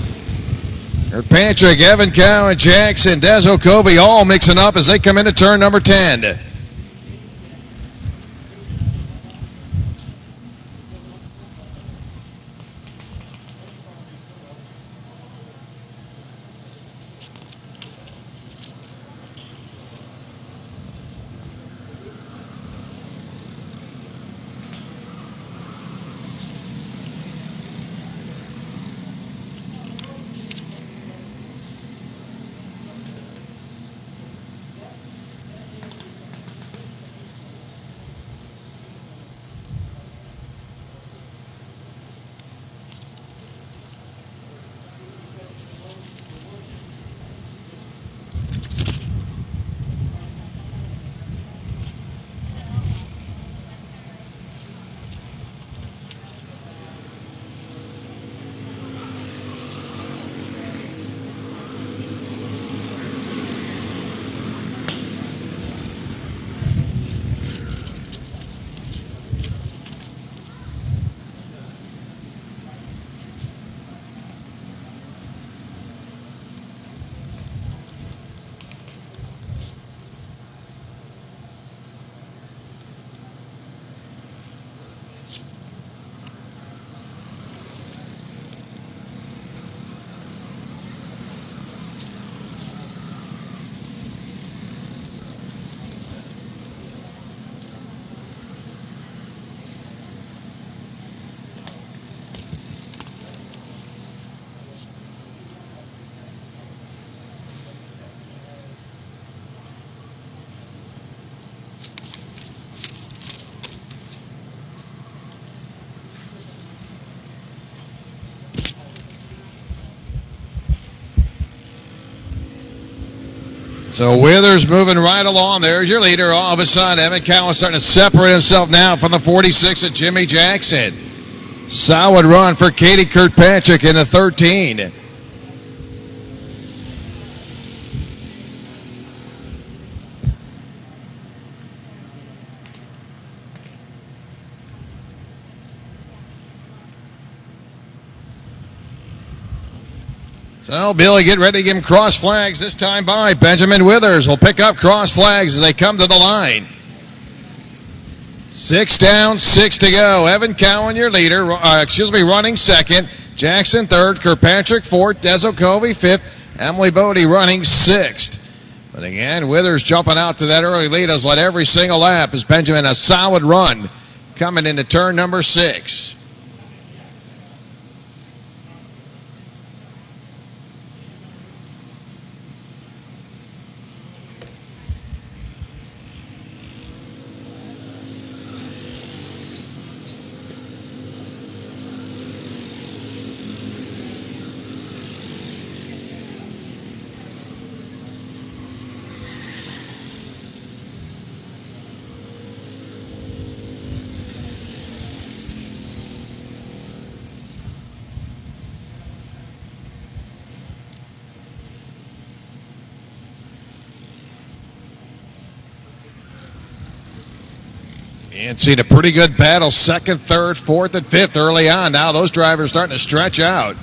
Patrick, Evan Cowan, Jackson, Dezo Kobe, all mixing up as they come into turn number 10. So Withers moving right along. There's your leader. All of a sudden, Evan Cowan starting to separate himself now from the 46 of Jimmy Jackson. Solid run for Katie Kirkpatrick in the 13. So Billy get ready to give him cross flags this time by. Benjamin Withers will pick up cross flags as they come to the line. 6 down, 6 to go. Evan Cowan, your leader, running second. Jackson third, Kirkpatrick fourth, Dezokovi fifth, Emily Bodie running sixth. But again, Withers jumping out to that early lead has led every single lap as Benjamin a solid run coming into turn number 6. And seen a pretty good battle, second, third, fourth, and fifth early on. Now those drivers starting to stretch out.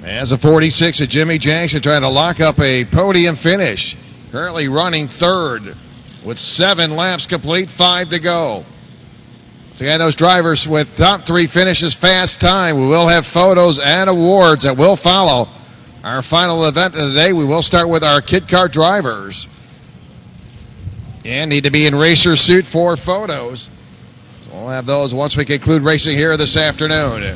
As a 46 of Jimmy Jackson trying to lock up a podium finish. Currently running third with 7 laps complete, 5 to go. So again, those drivers with top 3 finishes fast time. We will have photos and awards that will follow our final event of the day. We will start with our Kit Kart drivers. And need to be in racer suit for photos. We'll have those once we conclude racing here this afternoon.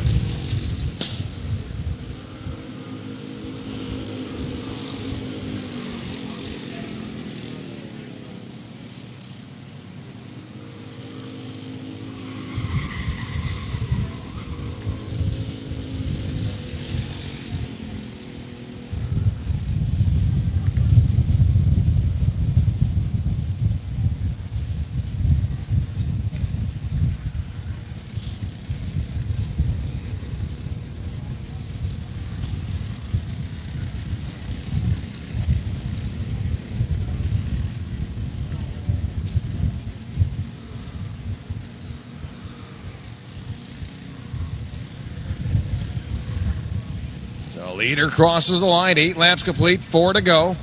Leader crosses the line, 8 laps complete, 4 to go.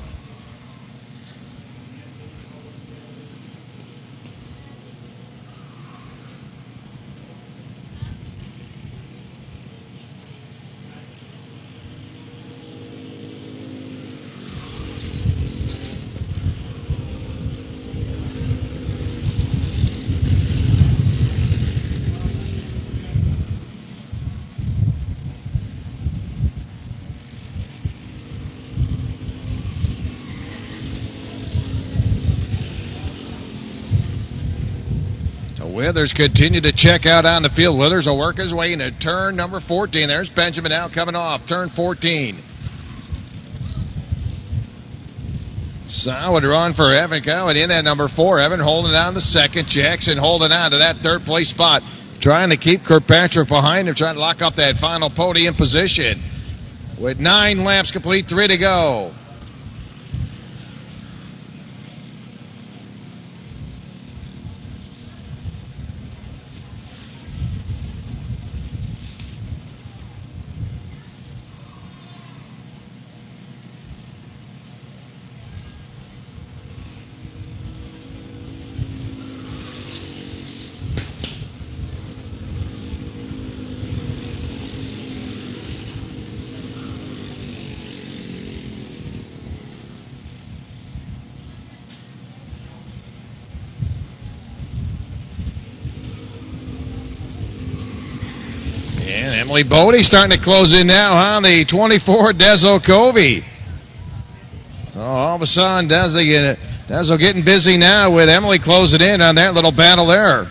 Withers continue to check out on the field. Withers will work his way into turn number 14. There's Benjamin now coming off turn 14. Solid run for Evan Cowan in at number 4. Evan holding on the second. Jackson holding on to that third place spot. Trying to keep Kirkpatrick behind him. Trying to lock up that final podium position. With 9 laps complete, 3 to go. And Emily Bodie starting to close in now on the 24, Dezokovi. So all of a sudden, Dezo getting busy now with Emily closing in on that little battle there.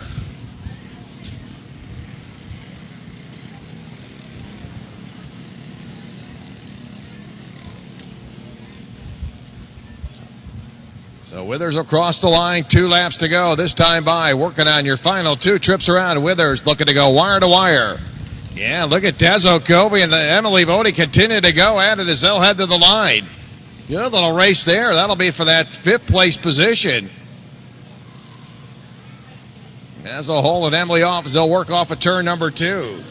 So Withers will cross the line, 2 laps to go. This time by, working on your final 2 trips around. Withers looking to go wire to wire. Yeah, look at Dezo Covey and Emily Bodie continue to go at it as they'll head to the line. Good little race there. That'll be for that 5th place position. As a whole, and Emily off as they'll work off of turn number 2.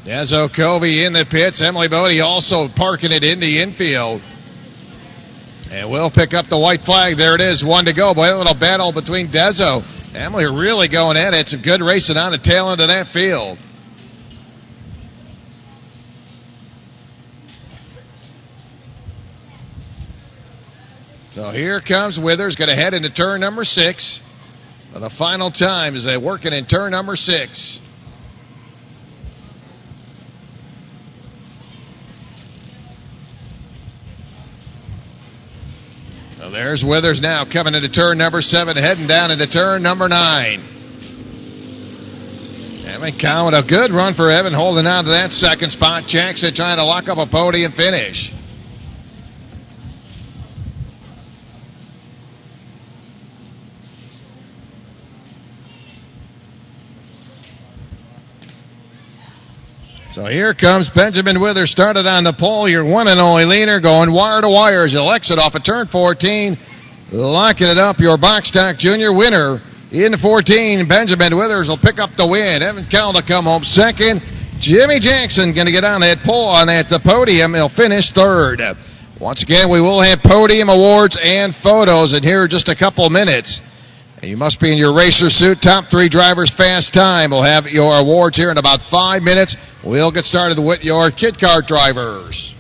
Dezo Covey in the pits. Emily Bodie also parking it in the infield. And we'll pick up the white flag. There it is, 1 to go. Boy, a little battle between Dezo. Emily really going at it. Some good racing on the tail end of that field. So here comes Withers. Going to head into turn number 6. For the final time as they're working in turn number 6. So there's Withers now coming into turn number 7, heading down into turn number 9. Evan Cowan, a good run for Evan, holding on to that 2nd spot. Jackson trying to lock up a podium finish. So here comes Benjamin Withers, started on the pole, your one and only leader, going wire to wire as you'll exit off of turn 14, locking it up, your box stock junior winner in 14. Benjamin Withers will pick up the win. Evan Cowan will come home 2nd. Jimmy Jackson going to get on that pole, on that the podium. He'll finish 3rd. Once again, we will have podium awards and photos in here in just a couple minutes. And you must be in your racer suit. Top 3 drivers fast time. We'll have your awards here in about 5 minutes. We'll get started with your kid kart drivers.